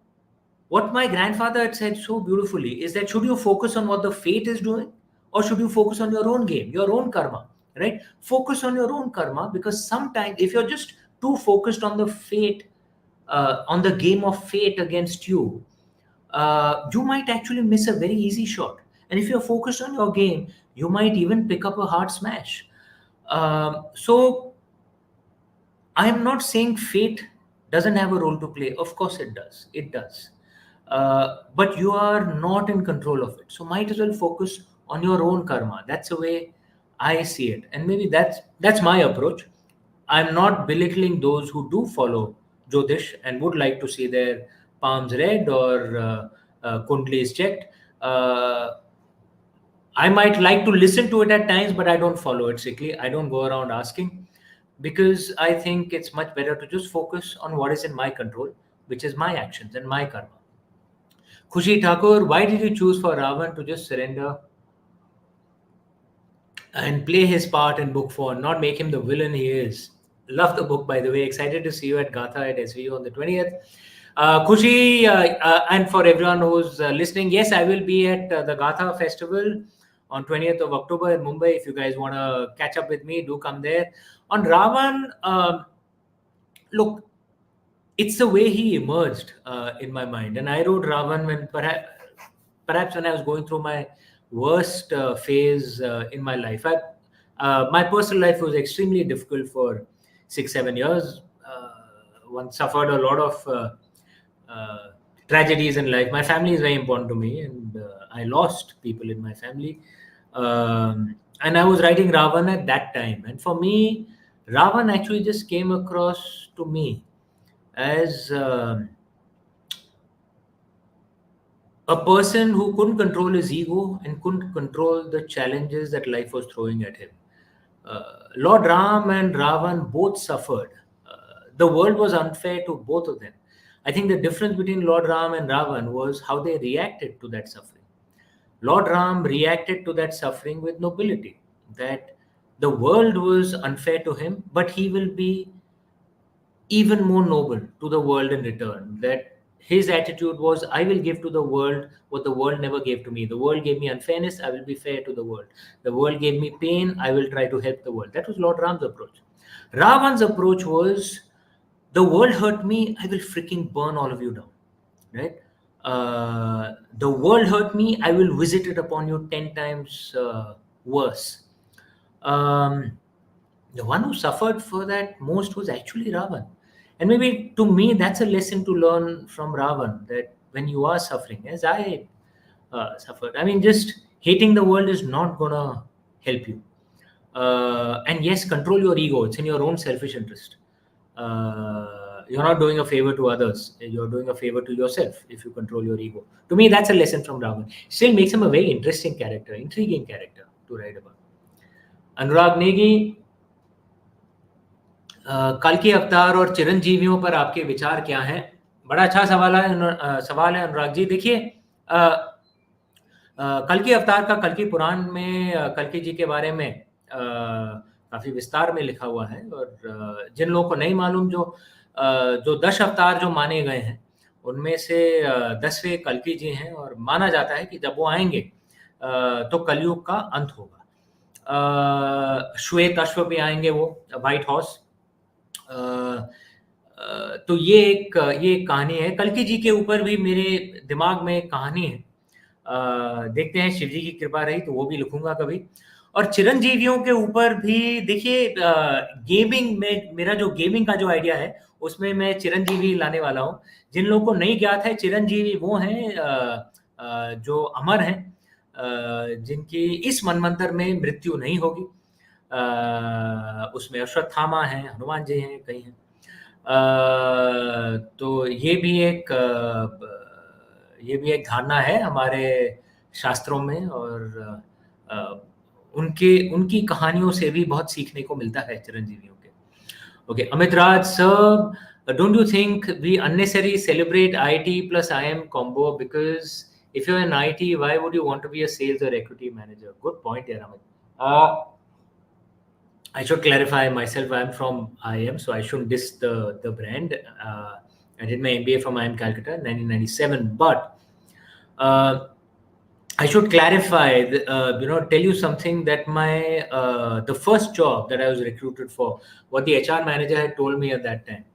what my grandfather had said so beautifully is that should you focus on what the fate is doing, or should you focus on your own game, your own karma? Right? Focus on your own karma, because sometimes if you're just too focused on the fate, on the game of fate against you, you might actually miss a very easy shot. And if you're focused on your game, you might even pick up a hard smash. So I am not saying fate doesn't have a role to play. Of course, it does. It does. But you are not in control of it. So might as well focus on your own karma. That's the way I see it, and maybe that's my approach. I'm not belittling those who do follow Jyotish and would like to see their palms read or kundlis checked. I might like to listen to it at times, but I don't follow it strictly. I don't go around asking, because I think it's much better to just focus on what is in my control, which is my actions and my karma. Khushi Thakur, why did you choose for Ravan to just surrender and play his part in book 4, not make him the villain he is? Love the book, by the way. Excited to see you at Gatha at SVU on the 20th. Khushi, and for everyone who's listening, yes, I will be at the Gatha Festival on 20th of October in Mumbai. If you guys want to catch up with me, do come there. On Ravan, look, it's the way he emerged in my mind. And I wrote Ravan when perhaps when I was going through my worst phase in my life. My personal life was extremely difficult for 6-7 years. One suffered a lot of tragedies in life. My family is very important to me, and I lost people in my family. And I was writing Ravan at that time. And for me, Ravan actually just came across to me as a person who couldn't control his ego and couldn't control the challenges that life was throwing at him. Lord Ram and Ravan both suffered. The world was unfair to both of them. I think the difference between Lord Ram and Ravan was how they reacted to that suffering. Lord Ram reacted to that suffering with nobility, that the world was unfair to him, but he will be even more noble to the world in return, that his attitude was, I will give to the world what the world never gave to me. The world gave me unfairness, I will be fair to the world. The world gave me pain, I will try to help the world. That was Lord Ram's approach. Ravan's approach was, the world hurt me, I will freaking burn all of you down. Right? The world hurt me, I will visit it upon you 10 times worse. The one who suffered for that most was actually Ravan. And maybe to me, that's a lesson to learn from Ravan, that when you are suffering, as I suffered, I mean, just hating the world is not going to help you. And yes, control your ego, it's in your own selfish interest. You're not doing a favor to others, you're doing a favor to yourself if you control your ego. To me, that's a lesson from Ravan. Still makes him a very interesting character, intriguing character to write about. अनुराग नेगी, कल के अवतार और चिरंजीवियों पर आपके विचार क्या हैं? बड़ा अच्छा सवाल है अनुराग जी। देखिए, कल के अवतार का कल की पुराण में कल्कि जी के बारे में काफी विस्तार में लिखा हुआ है, और जिन लोगों को नहीं मालूम, जो 10 अवतार जो माने गए हैं उनमें से 10वें कल्कि जी हैं, और माना जाता है कि जब वो आएंगे तो कलयुग का अंत होगा। श्वेत अश्व पे आएंगे, वो व्हाइट हॉर्स। तो ये एक कहानी है। कल्कि जी के ऊपर भी मेरे दिमाग में एक कहानी है, देखते हैं, शिव जी की कृपा रही तो वो भी लिखूंगा कभी। और चिरंजीवियों के ऊपर भी देखिए, गेमिंग में मेरा जो गेमिंग का जो आइडिया है उसमें मैं चिरंजीवी लाने वाला हूँ। जिन लोगों को नहीं ज्ञात है, चिरंजीवी वो हैं जो अमर हैं, जिनकी इस मनमंत्र में मृत्यु नहीं होगी। उसमें अश्वत्थामा हैं, हनुमान जी हैं, कई हैं। तो ये भी एक धारणा है हमारे शास्त्रों में, और उनकी कहानियों से भी बहुत सीखने को मिलता है चिरंजीवियों के। Okay, Amit Raj sir, don't you think we unnecessarily celebrate IT plus IM combo? Because if you're in IT, why would you want to be a sales or equity manager? Good point here, Amit. I should clarify myself. I'm from IM, so I shouldn't diss the brand. I did my MBA from IM Calcutta in 1997, but I should clarify, tell you something, that the first job that I was recruited for, what the HR manager had told me at that time,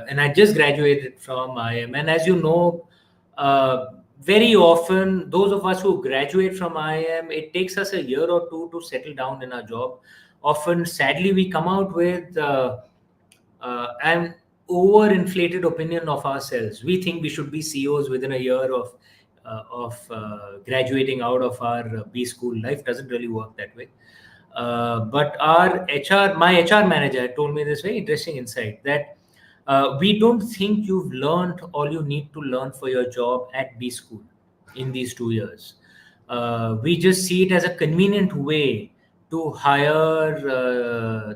and I just graduated from IM, and as you know, very often those of us who graduate from IM, it takes us a year or two to settle down in our job. Often, sadly, we come out with an overinflated opinion of ourselves. We think we should be CEOs within a year of graduating out of our B school. Life doesn't really work that way. But my HR manager told me this very interesting insight, that we don't think you've learned all you need to learn for your job at B school in these 2 years. We just see it as a convenient way to hire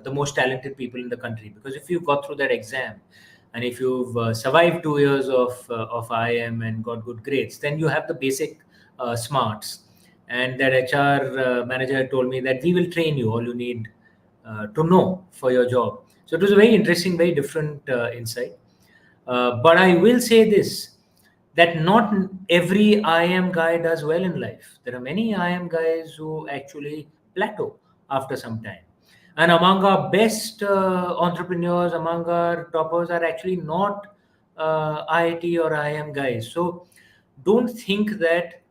the most talented people in the country, because if you got through that exam, and if you've survived 2 years of IM and got good grades, then you have the basic smarts. And that HR manager told me that we will train you all you need to know for your job. So it was a very interesting, very different insight. But I will say this, that not every IM guy does well in life. There are many IM guys who actually plateau after some time. And among our best entrepreneurs, among our toppers, are actually not IIT or IM guys. So don't think that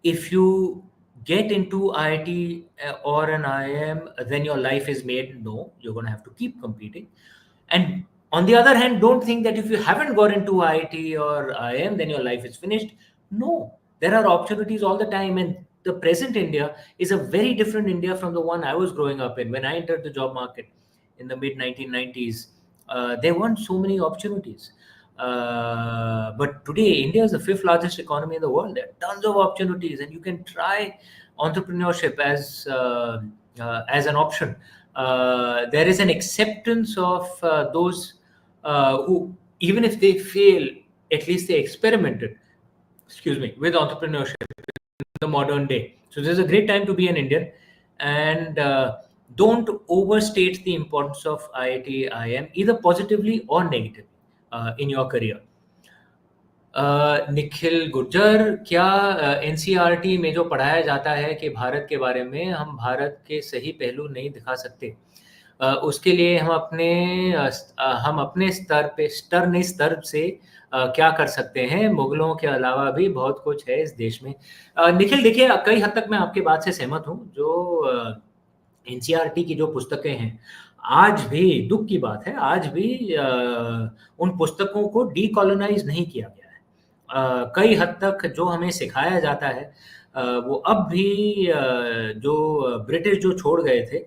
if you get into IIT or an IM, then your life is made. No, you're going to have to keep competing. And on the other hand, don't think that if you haven't got into IIT or IM, then your life is finished. No, there are opportunities all the time. And the present India is a very different India from the one I was growing up in. When I entered the job market in the mid 1990s, there weren't so many opportunities. But today, India is the 5th largest economy in the world. There are tons of opportunities, and you can try entrepreneurship as an option. There is an acceptance of those who, even if they fail, at least they experimented, with entrepreneurship in the modern day. So this is a great time to be an Indian, and don't overstate the importance of IIT, IM, either positively or negatively. in your career. Nikhil Gurjar, क्या NCERT में जो पढ़ाया जाता है कि भारत के बारे में, हम भारत के सही पहलू नहीं दिखा सकते? उसके लिए हम अपने स्तर से क्या कर सकते हैं? मुगलों के अलावा भी बहुत कुछ है इस देश में। निखिल, देखिए, कई हद तक मैं आपकी बात से सहमत हूँ। जो एनसीईआरटी की जो पुस्तकें हैं, आज भी दुख की बात है, आज भी उन पुस्तकों को डीकोलोनाइज नहीं किया गया है। कई हद तक जो हमें सिखाया जाता है वो अब भी जो ब्रिटिश जो छोड़ गए थे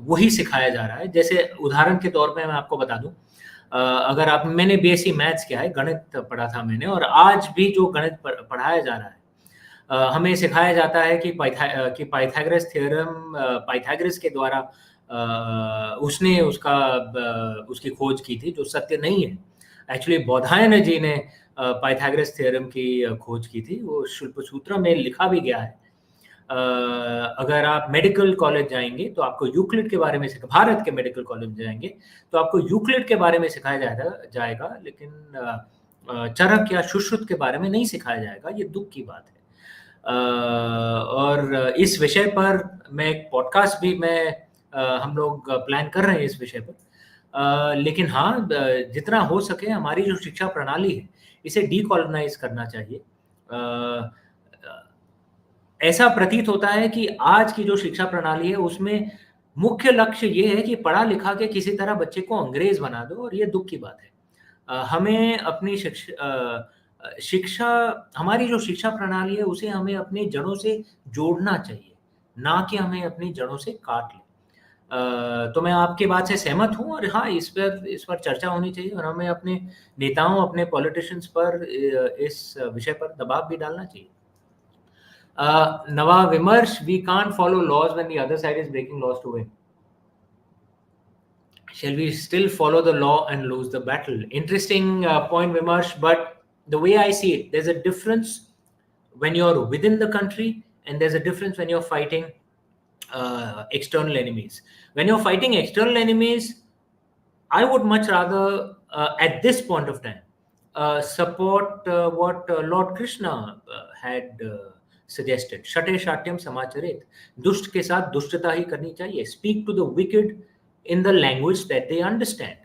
वही सिखाया जा रहा है। जैसे उदाहरण के तौर पे मैं आपको बता दूं, अगर मैंने बीएससी मैथ्स किया है, गणित पढ़ा था मैंने, और आज भी जो गणित पढ़ाया जा रहा है, हमें सिखाया जाता है कि पाइथागोरस थ्योरम पाइथागोरस के द्वारा उसने उसकी खोज की थी, जो सत्य नहीं है। एक्चुअली बौधायन जी ने पाइथागोरस थ्योरम की खोज की थी, वो शिल्पसूत्र में लिखा भी गया है। अगर आप मेडिकल कॉलेज जाएंगे तो आपको यूक्लिड के बारे में भारत के मेडिकल कॉलेज जाएंगे तो आपको यूक्लिड के बारे में सिखाया जाएगा, लेकिन चरक या सुश्रुत के बारे में नहीं सिखाया जाएगा। ये दुख की बात है। और इस विषय पर मैं एक पॉडकास्ट भी हम लोग प्लान कर रहे हैं इस विषय पर। लेकिन हाँ, जितना हो सके हमारी जो शिक्षा प्रणाली है इसे डीकोलोनाइज करना चाहिए। ऐसा प्रतीत होता है कि आज की जो शिक्षा प्रणाली है उसमें मुख्य लक्ष्य ये है कि पढ़ा लिखा के किसी तरह बच्चे को अंग्रेज बना दो, और ये दुख की बात है। हमें अपनी शिक्षा हमारी जो शिक्षा प्रणाली है उसे हमें अपनी जड़ों से जोड़ना चाहिए, ना कि हमें अपनी जड़ों से काट ले। तो मैं आपकी बात से सहमत हूँ, और हाँ, इस पर चर्चा होनी चाहिए, और हमें अपने नेताओं, अपने पॉलिटिशियंस पर इस विषय पर दबाव भी डालना चाहिए। Nava Vimarsh, we can't follow laws when the other side is breaking laws to win. Shall we still follow the law and lose the battle? Interesting point, Vimarsh, but the way I see it, there's a difference when you're within the country, and there's a difference when you're fighting external enemies. When you're fighting external enemies, I would much rather, at this point of time, support what Lord Krishna had suggested. Shate shatyam samacharet. दुष्ट के साथ दुष्टता ही करनी चाहिए. Speak to the wicked in the language that they understand.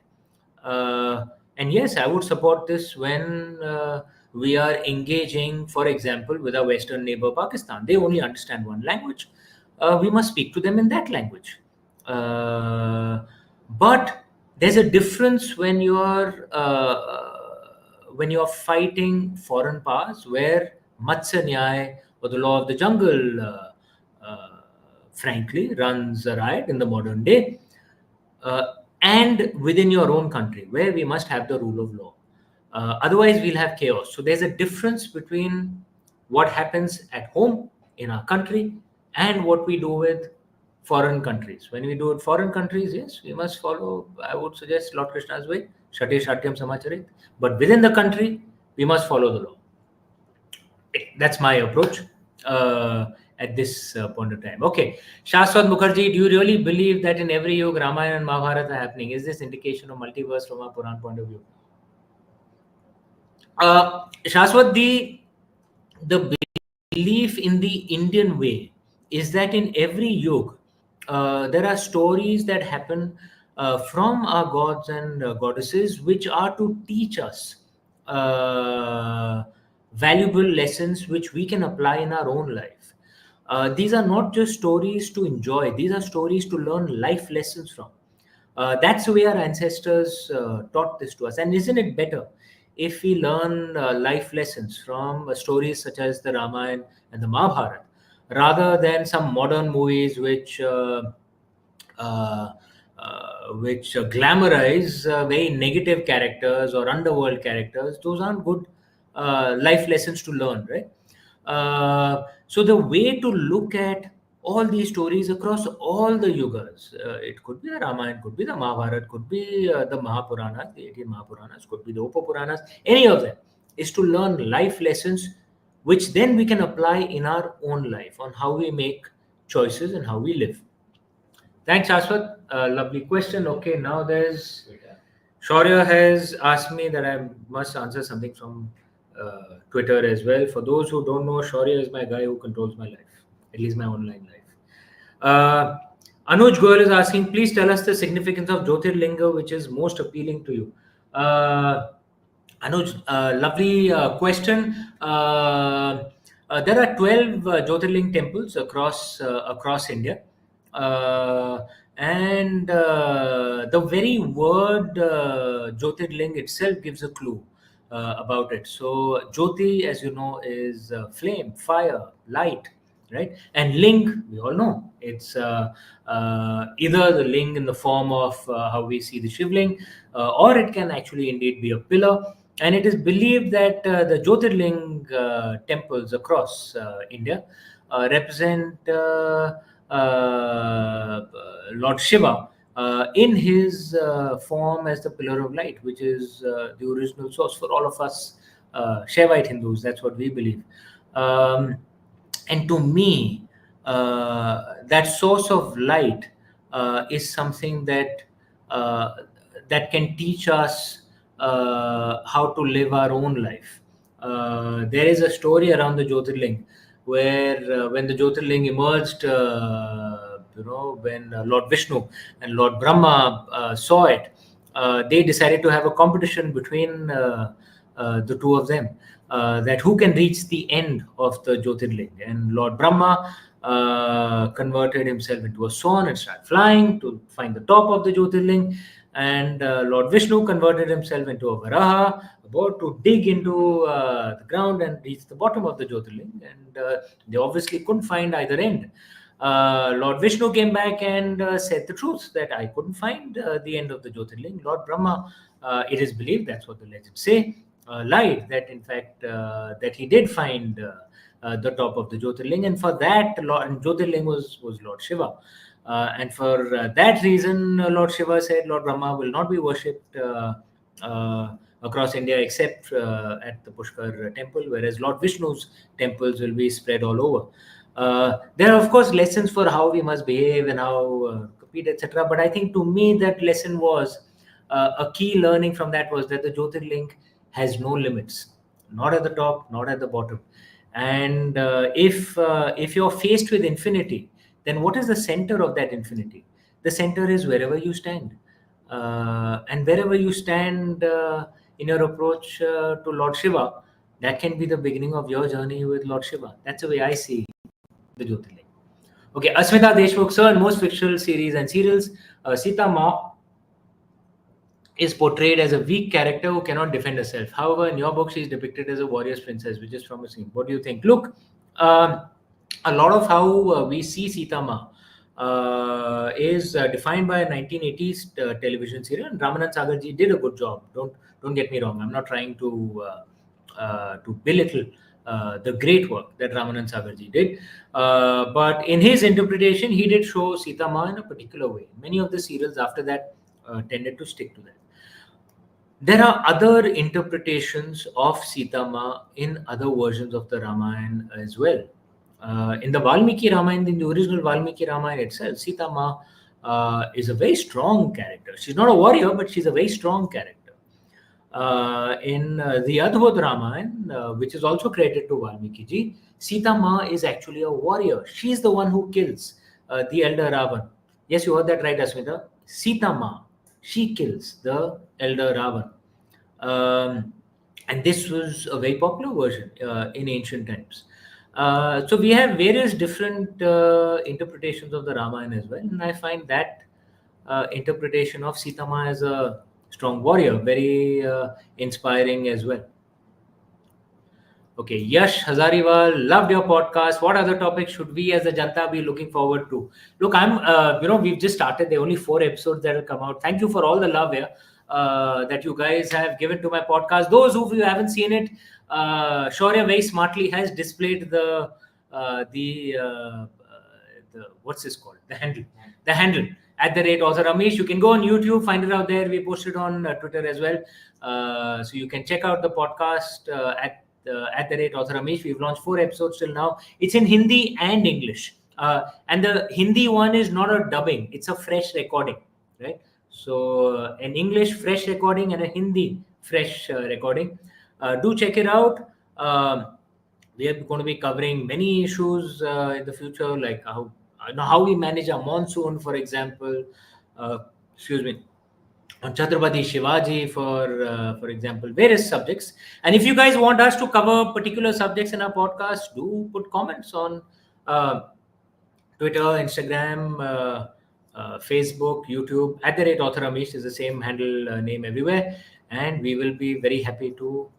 And yes, I would support this when we are engaging, for example, with our Western neighbor Pakistan. They only understand one language. We must speak to them in that language. But there's a difference when you're fighting foreign powers, where Matsya Nyaya or the law of the jungle, frankly, runs a riot in the modern day, and within your own country, where we must have the rule of law. Otherwise, we'll have chaos. So there's a difference between what happens at home in our country and what we do with foreign countries. When we do it foreign countries, yes, we must follow, I would suggest, Lord Krishna's way, Shate Shatyam Samacharit. But within the country, we must follow the law. That's my approach at this point of time. Okay. Shashwat Mukherjee, do you really believe that in every yuga Ramayana and Mahabharata are happening? Is this indication of multiverse from a Puran point of view? Shashwat, the belief in the Indian way is that in every yuga, there are stories that happen from our gods and goddesses, which are to teach us valuable lessons which we can apply in our own life. These are not just stories to enjoy, these are stories to learn life lessons from. That's the way our ancestors taught this to us. And isn't it better if we learn life lessons from stories such as the Ramayana and the Mahabharata, rather than some modern movies which glamorize very negative characters or underworld characters? Those aren't good life lessons to learn, right? So the way to look at all these stories across all the yugas, it could be the Ramayana, could be the Mahabharata, could be the Mahapuranas, the 18 Mahapuranas, could be the Upapuranas, any of them, is to learn life lessons which then we can apply in our own life on how we make choices and how we live. Thanks, Ashwat. Lovely question. Okay, now there's Shaurya has asked me that I must answer something from Twitter as well. For those who don't know, Shaurya is my guy who controls my life, at least my online life. Uh, Anuj Goyal is asking, please tell us the significance of Jyotirlinga, which is most appealing to you. Anuj, lovely question. There are 12 Jyotirling temples across India. Uh, and the very word Jyotirling itself gives a clue about it. So, Jyoti, as you know, is flame, fire, light, right? And ling, we all know, it's either the ling in the form of how we see the shivling, or it can actually indeed be a pillar. And it is believed that the Jyotirling temples across India represent Lord Shiva in his form as the pillar of light, which is the original source for all of us Shaivite Hindus. That's what we believe. Um, and to me, that source of light is something uh, that can teach us how to live our own life. There is a story around the Jyotirling where when the Jyotirling emerged, when Lord Vishnu and Lord Brahma saw it, they decided to have a competition between the two of them, that who can reach the end of the Jyotirling. And Lord Brahma converted himself into a swan and started flying to find the top of the Jyotirling. And Lord Vishnu converted himself into a Varaha, about to dig into the ground and reach the bottom of the Jyotirling. And they obviously couldn't find either end. Lord Vishnu came back and said the truth that I couldn't find the end of the Jyotirling. Lord Brahma, it is believed, that's what the legends say, lied that in fact that he did find the top of the Jyotirling, and for that Lord Jyotirling was Lord Shiva. And for that reason, Lord Shiva said Lord Brahma will not be worshipped across India except at the Pushkar temple, whereas Lord Vishnu's temples will be spread all over. There are, of course, lessons for how we must behave and how compete, etc. But I think to me, that lesson was a key learning from that was that the Jyotirling has no limits, not at the top, not at the bottom. And if you're faced with infinity, then what is the center of that infinity? The center is wherever you stand, and wherever you stand in your approach to Lord Shiva, that can be the beginning of your journey with Lord Shiva. That's the way I see the Jyotirling. Okay, Asmita Deshmukh, sir, in most fictional series and serials, Sita Ma is portrayed as a weak character who cannot defend herself. However, in your book, she is depicted as a warrior's princess, which is promising. What do you think? Look, um, a lot of how we see Sita Ma is defined by a 1980s television serial, and Ramanand Sagarji did a good job. Don't get me wrong. I'm not trying to belittle the great work that Ramanand Sagarji did. But in his interpretation, he did show Sita Ma in a particular way. Many of the serials after that tended to stick to that. There are other interpretations of Sita Ma in other versions of the Ramayana as well. In the Valmiki Ramayana, in the original Valmiki Ramayana itself, Sita Ma is a very strong character. She's not a warrior, but she's a very strong character. In the Adbhut Ramayana, which is also credited to Valmiki ji, Sita Ma is actually a warrior. She's the one who kills the elder Ravan. Yes, you heard that right, Asmita. Sita Ma, she kills the elder Ravan. And this was a very popular version in ancient times. So we have various different interpretations of the Ramayana as well, and I find that interpretation of Sita Ma as a strong warrior very inspiring as well. Okay, Yash Hazariwal, loved your podcast. What other topics should we as a Janta be looking forward to? Look, we've just started. There are only 4 episodes that will come out. Thank you for all the love here that you guys have given to my podcast. Those of you who haven't seen it, Shaurya very smartly has displayed the what's this called? The handle at the rate author Amish. You can go on YouTube, find it out there. We posted on Twitter as well. So you can check out the podcast at the rate author Amish. We've launched 4 episodes till now. It's in Hindi and English. And the Hindi one is not a dubbing, it's a fresh recording, right? So an English fresh recording and a Hindi fresh recording. Do check it out. We are going to be covering many issues in the future, like how we manage our monsoon, for example. Uh, excuse me, on Chhatrapati Shivaji, for example, various subjects. And if you guys want us to cover particular subjects in our podcast, do put comments on uh, Twitter, Instagram, Facebook, YouTube. @author Amish is the same handle name everywhere, and we will be very happy to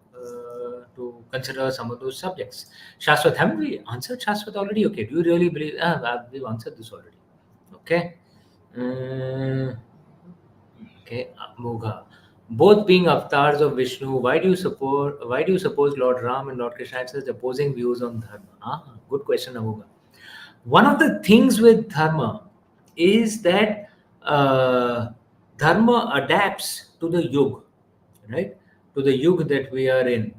consider some of those subjects. Shashwat, haven't we answered Shashwat already? Okay, do you really believe? We've answered this already. Okay. Mm, okay, Mogha. Both being avatars of Vishnu, why do you suppose Lord Ram and Lord Krishna have such opposing views on dharma? Good question, Amoga. One of the things with dharma is that dharma adapts to the yuga, right? To the yuga that we are in.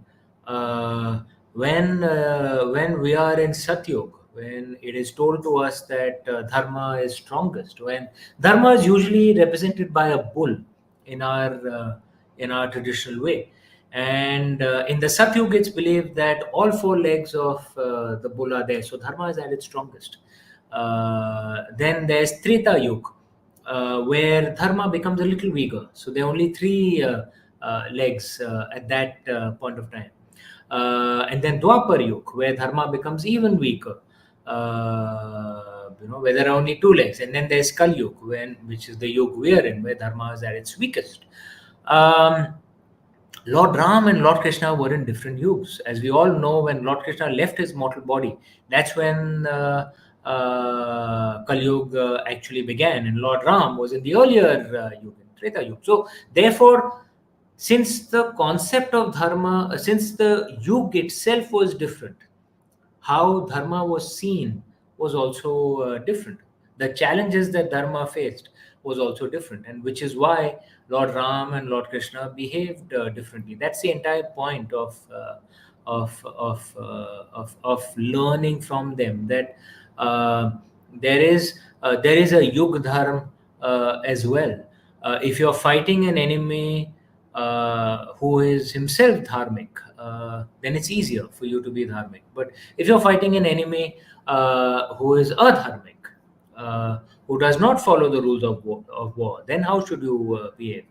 Uh, when we are in Satyug, when it is told to us that dharma is strongest, when dharma is usually represented by a bull in our traditional way, and in the Satyug, it's believed that all four legs of the bull are there, so dharma is at its strongest. Then there's Treta Yuga, where dharma becomes a little weaker. So there are only three legs at that point of time. And then Dwapar Yuga, where dharma becomes even weaker. Where there are only two legs. And then there's Kal Yuga, which is the yuga we are in, where dharma is at its weakest. Lord Ram and Lord Krishna were in different yugas. As we all know, when Lord Krishna left his mortal body, that's when Kali Yuga actually began, and Lord Ram was in the earlier yuga, Treta Yuga. So, therefore, since the concept of dharma, since the yuga itself was different, how dharma was seen was also different. The challenges that dharma faced was also different, and which is why Lord Ram and Lord Krishna behaved differently. That's the entire point of learning from them. That uh, there is a yuga dharma as well. If you're fighting an enemy who is himself dharmic, then it's easier for you to be dharmic. But if you're fighting an enemy who is adharmic, who does not follow the rules of war, then how should you behave?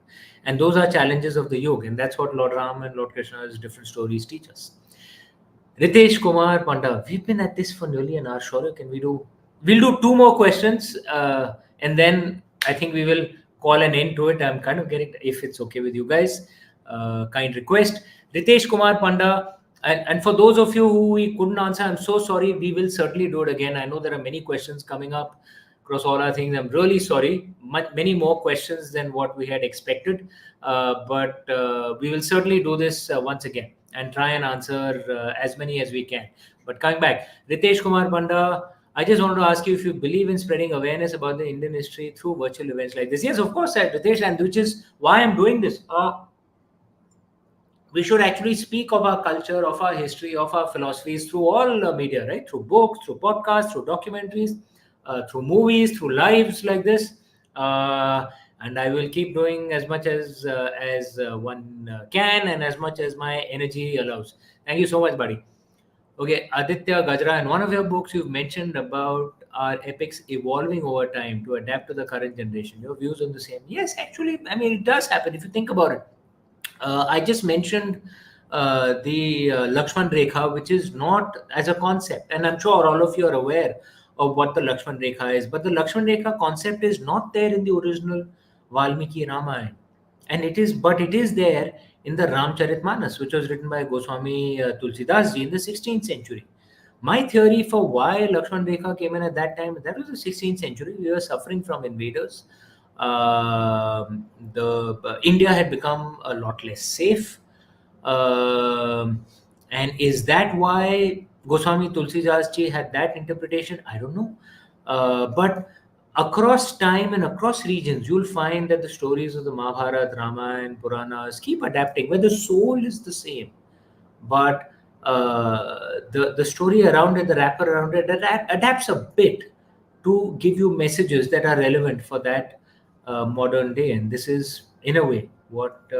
And those are challenges of the yoga, and that's what Lord Ram and Lord Krishna's different stories teach us. Ritesh Kumar Panda, we've been at this for nearly an hour. Sure, can we do? We'll do two more questions, and then I think we will call an end to it. I'm kind of getting, if it's okay with you guys, kind request. Ritesh Kumar Panda, and for those of you who we couldn't answer, I'm so sorry. We will certainly do it again. I know there are many questions coming up across all our things. I'm really sorry. Many more questions than what we had expected, but we will certainly do this once again and try and answer as many as we can. But coming back, Ritesh Kumar Panda, I just wanted to ask you if you believe in spreading awareness about the Indian history through virtual events like this. Yes, of course, Ritesh, and which is why I'm doing this. We should actually speak of our culture, of our history, of our philosophies through all media, right? Through books, through podcasts, through documentaries, through movies, through lives like this. And I will keep doing as much as one can, and as much as my energy allows. Thank you so much, buddy. Okay, Aditya Gajra, in one of your books, you've mentioned about our epics evolving over time to adapt to the current generation. Your views on the same? Yes, actually, I mean, it does happen if you think about it. I just mentioned the Lakshman Rekha, which is not as a concept, and I'm sure all of you are aware of what the Lakshman Rekha is. But the Lakshman Rekha concept is not there in the original Valmiki Ramayana, and it is there in the Ramcharitmanas, which was written by Goswami Tulsidas ji in the 16th century. My theory for why Lakshman Rekha came in at that time, that was the 16th century. We were suffering from invaders. The India had become a lot less safe. And is that why Goswami Tulsidas ji had that interpretation? I don't know. But across time and across regions, you'll find that the stories of the Mahabharata, Rama, and Puranas keep adapting, where the soul is the same, but the story around it, the wrapper around it, adapts a bit to give you messages that are relevant for that modern day. And this is, in a way, what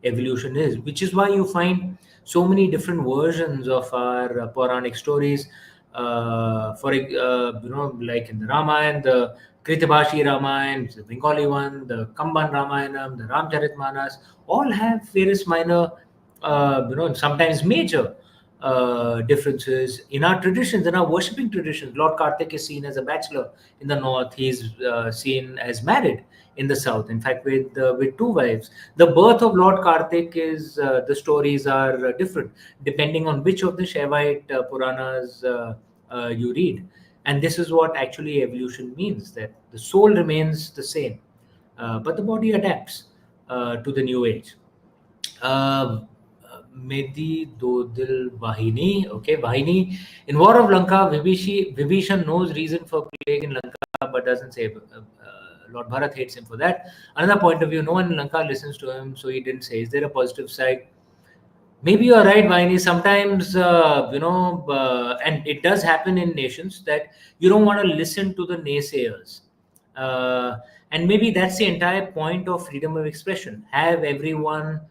evolution is, which is why you find so many different versions of our Puranic stories. Like in the Ramayana, the Kritabashi Ramayana, the Bengali one, the Kamban Ramayanam, the Ramcharitmanas, all have various minor, sometimes major differences in our traditions, in our worshipping traditions. Lord Kartik is seen as a bachelor in the north. He's seen as married in the south. In fact, with two wives. The birth of Lord Kartik is the stories are different depending on which of the Shaivite Puranas you read. And this is what actually evolution means, that the soul remains the same, but the body adapts to the new age. Um, Medi Dodil Vahini. Okay, Vahini. In War of Lanka, Vibhishan knows reason for plague in Lanka but doesn't say. Lord Bharat hates him for that. Another point of view, no one in Lanka listens to him, so he didn't say. Is there a positive side? Maybe you're right, Vaini. Sometimes, and it does happen in nations that you don't want to listen to the naysayers. Uh, and maybe that's the entire point of freedom of expression. Let everyone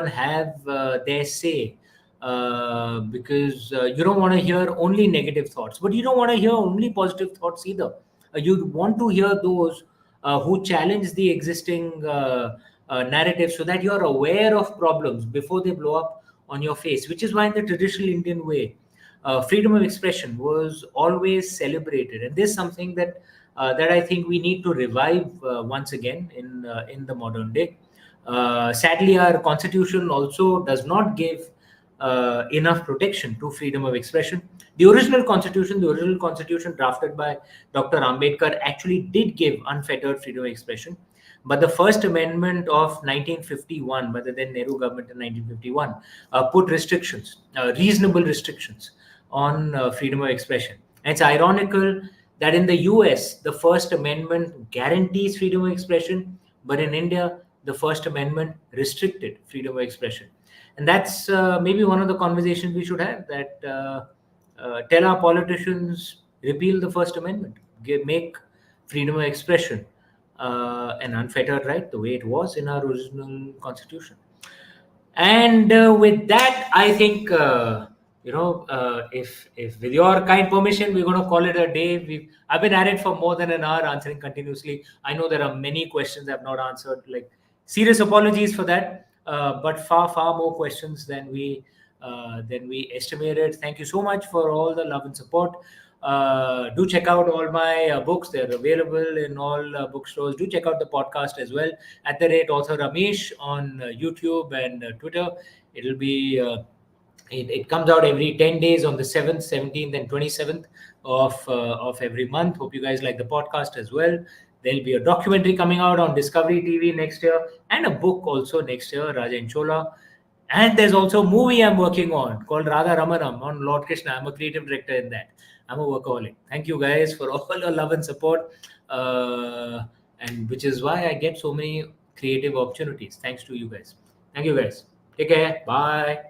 have their say. Because you don't want to hear only negative thoughts, but you don't want to hear only positive thoughts either. You want to hear those who challenge the existing narrative, so that you're aware of problems before they blow up on your face, which is why in the traditional Indian way, freedom of expression was always celebrated. And this is something that I think we need to revive once again in the modern day. Sadly, our constitution also does not give enough protection to freedom of expression. The original constitution drafted by Dr. Ambedkar actually did give unfettered freedom of expression. But the First Amendment of 1951, by the then Nehru government in 1951, put restrictions, reasonable restrictions on freedom of expression. And it's ironical that in the US, the First Amendment guarantees freedom of expression, but in India, the First Amendment restricted freedom of expression. And that's maybe one of the conversations we should have, that tell our politicians, repeal the First Amendment, make freedom of expression an unfettered right, the way it was in our original constitution. And with that, I think if with your kind permission, we're going to call it a day. I've been at it for more than an hour, answering continuously. I know there are many questions I've not answered. Like, serious apologies for that, but far more questions than we estimated. Thank you so much for all the love and support. Do check out all my books. They're available in all bookstores. Do check out the podcast as well, at the rate author Amish on YouTube and Twitter. It'll be it comes out every 10 days on the 7th, 17th, and 27th of every month. Hope you guys like the podcast as well. There'll be a documentary coming out on Discovery TV next year, and a book also next year, Raja and Chola. And there's also a movie I'm working on called Radha Ramanam on Lord Krishna. I'm a creative director in that. I'm a workaholic. Thank you guys for all your love and support, and which is why I get so many creative opportunities. Thanks to you guys. Thank you guys. Take care. Bye.